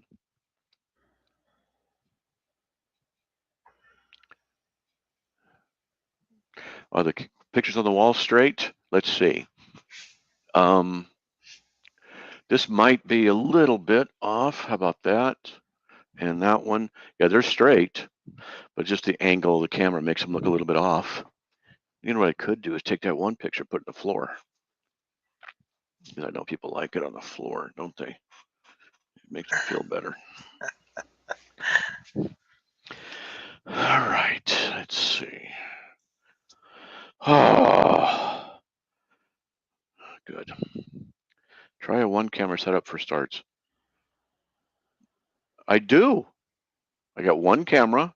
Are the pictures on the wall straight? Let's see. This might be a little bit off. How about that? And that one, yeah, they're straight, but just the angle of the camera makes them look a little bit off. You know what I could do is take that one picture, put it on the floor. Because I know people like it on the floor, don't they? It makes them feel better. All right, let's see. Oh, good. Try a one camera setup for starts. I do. I got one camera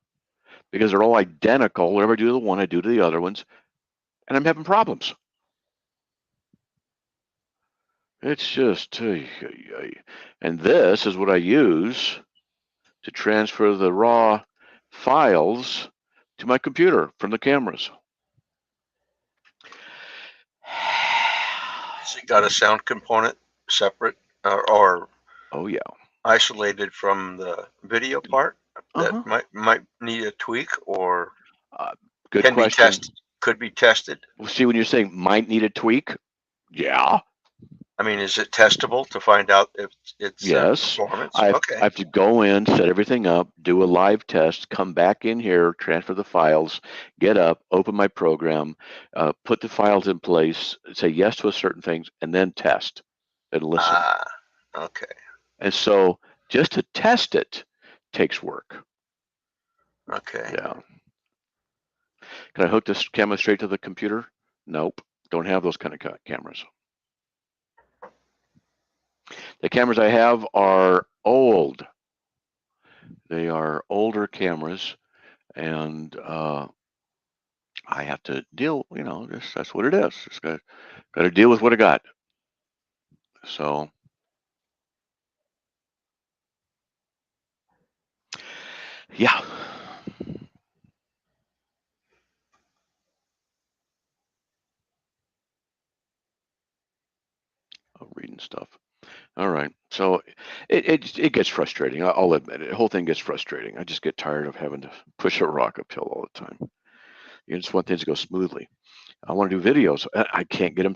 because they're all identical. Whatever I do to the one, I do to the other ones. And I'm having problems. It's just, and this is what I use to transfer the raw files to my computer from the cameras. Has it got a sound component separate or oh yeah, isolated from the video part that might need a tweak or good can question. Be tested? Could be tested. Well, see, when you're saying might need a tweak, yeah. I mean, is it testable to find out if it's performance? I have to go in, set everything up, do a live test, come back in here, transfer the files, get up, open my program, put the files in place, say yes to a certain things, and then test and listen. Okay. And so just to test it takes work. Okay. Yeah. Can I hook this camera straight to the computer? Nope. Don't have those kind of cameras. The cameras I have are old. They are older cameras, and I have to deal. That's what it is. Just got to deal with what I got. So, yeah. Reading stuff. All right. So it gets frustrating. I'll admit it. The whole thing gets frustrating. I just get tired of having to push a rock uphill all the time. You just want things to go smoothly. I want to do videos. I can't get them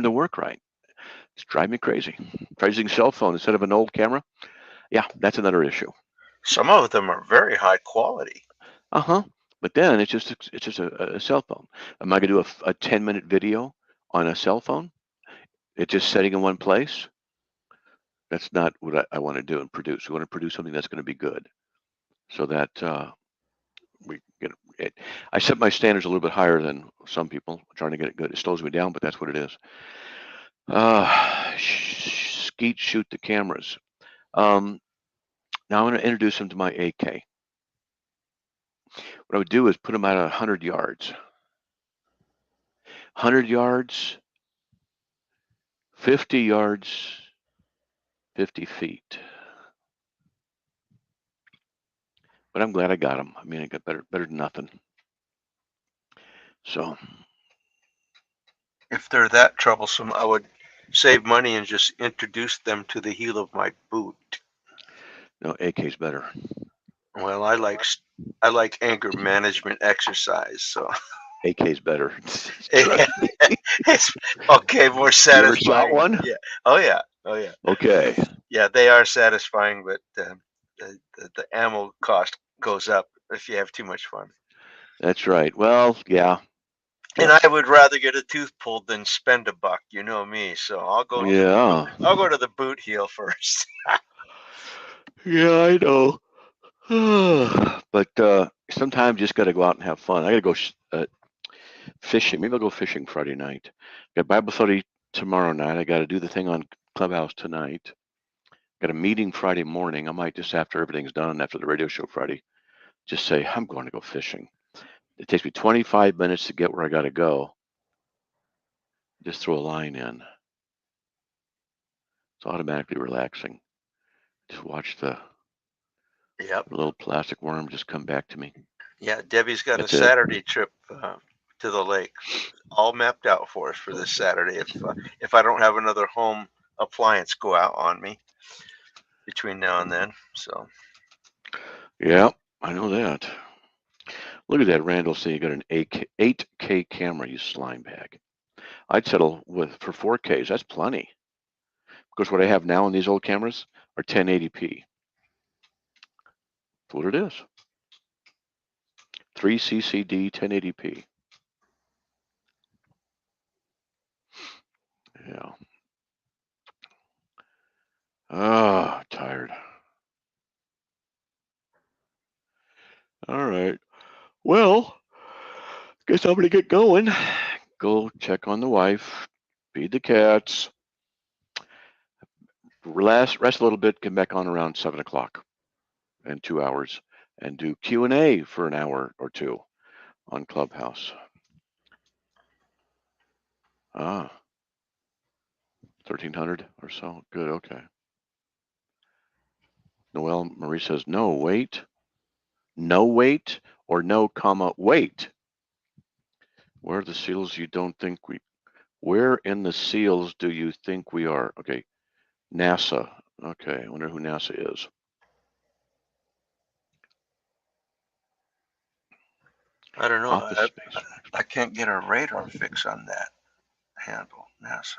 to work right. It's driving me crazy. If I was using cell phone instead of an old camera, yeah, that's another issue. Some of them are very high quality. But then it's just a cell phone. Am I going to do a 10-minute video on a cell phone? It's just sitting in one place. That's not what I want to do and produce. We want to produce something that's going to be good, so that we get it. I set my standards a little bit higher than some people. Trying to get it good. It slows me down, but that's what it is. Skeet shoot the cameras. Now I'm going to introduce them to my AK. What I would do is put them at 100 yards. 100 yards, 50 yards, 50 feet. But I'm glad I got them. I mean, it got better than nothing. So, if they're that troublesome, I would save money and just introduce them to the heel of my boot. No, AK's better. Well, I like anger management exercise, so AK's better. It's okay, more satisfying. You ever shot one? Yeah. Oh yeah. Okay. Yeah, they are satisfying, but the ammo cost goes up if you have too much fun. That's right. Well, yeah. And I would rather get a tooth pulled than spend $1. You know me, so I'll go. Yeah. I'll go to the boot heel first. Yeah, I know. But sometimes you just got to go out and have fun. I got to go fishing. Maybe I'll go fishing Friday night. Got Bible study tomorrow night. I got to do the thing on Clubhouse tonight. Got a meeting Friday morning. I might just, after everything's done, after the radio show Friday, just say, I'm going to go fishing. It takes me 25 minutes to get where I got to go. Just throw a line in. It's automatically relaxing. Just watch the little plastic worm just come back to me. Yeah, Debbie's got That's a it. Saturday trip to the lake, all mapped out for us for this Saturday. If I don't have another home appliance go out on me between now and then, so. Yeah, I know that. Look at that, Randall saying you got an 8K camera, you slime bag. I'd settle for 4Ks. That's plenty. Because what I have now on these old cameras are 1080p. That's what it is. 3 CCD 1080p. Yeah. Ah, tired. All right. Well, guess I'm gonna get going. Go check on the wife, feed the cats, rest a little bit, come back on around 7 o'clock in 2 hours, and do Q&A for an hour or two on Clubhouse. 1,300 or so. Good. Okay. Noelle Marie says no wait, or no comma wait. Where are the seals you don't think we? Where in the seals do you think we are? Okay, NASA. Okay, I wonder who NASA is. I don't know. Office space. I can't get a radar fix on that handle, NASA.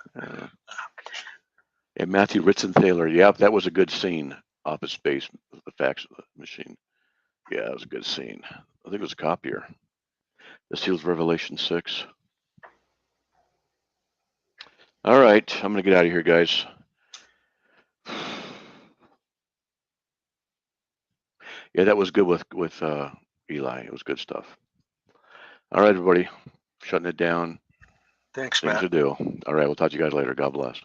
Yeah, Matthew Ritzenthaler. Yep, that was a good scene. Office Space, the fax machine. Yeah, it was a good scene. I think it was a copier. The Seals Revelation 6. All right, I'm gonna get out of here, guys. Yeah, that was good with Eli. It was good stuff. All right, everybody, shutting it down. Thanks, Things Matt. to do. All right, we'll talk to you guys later. God bless.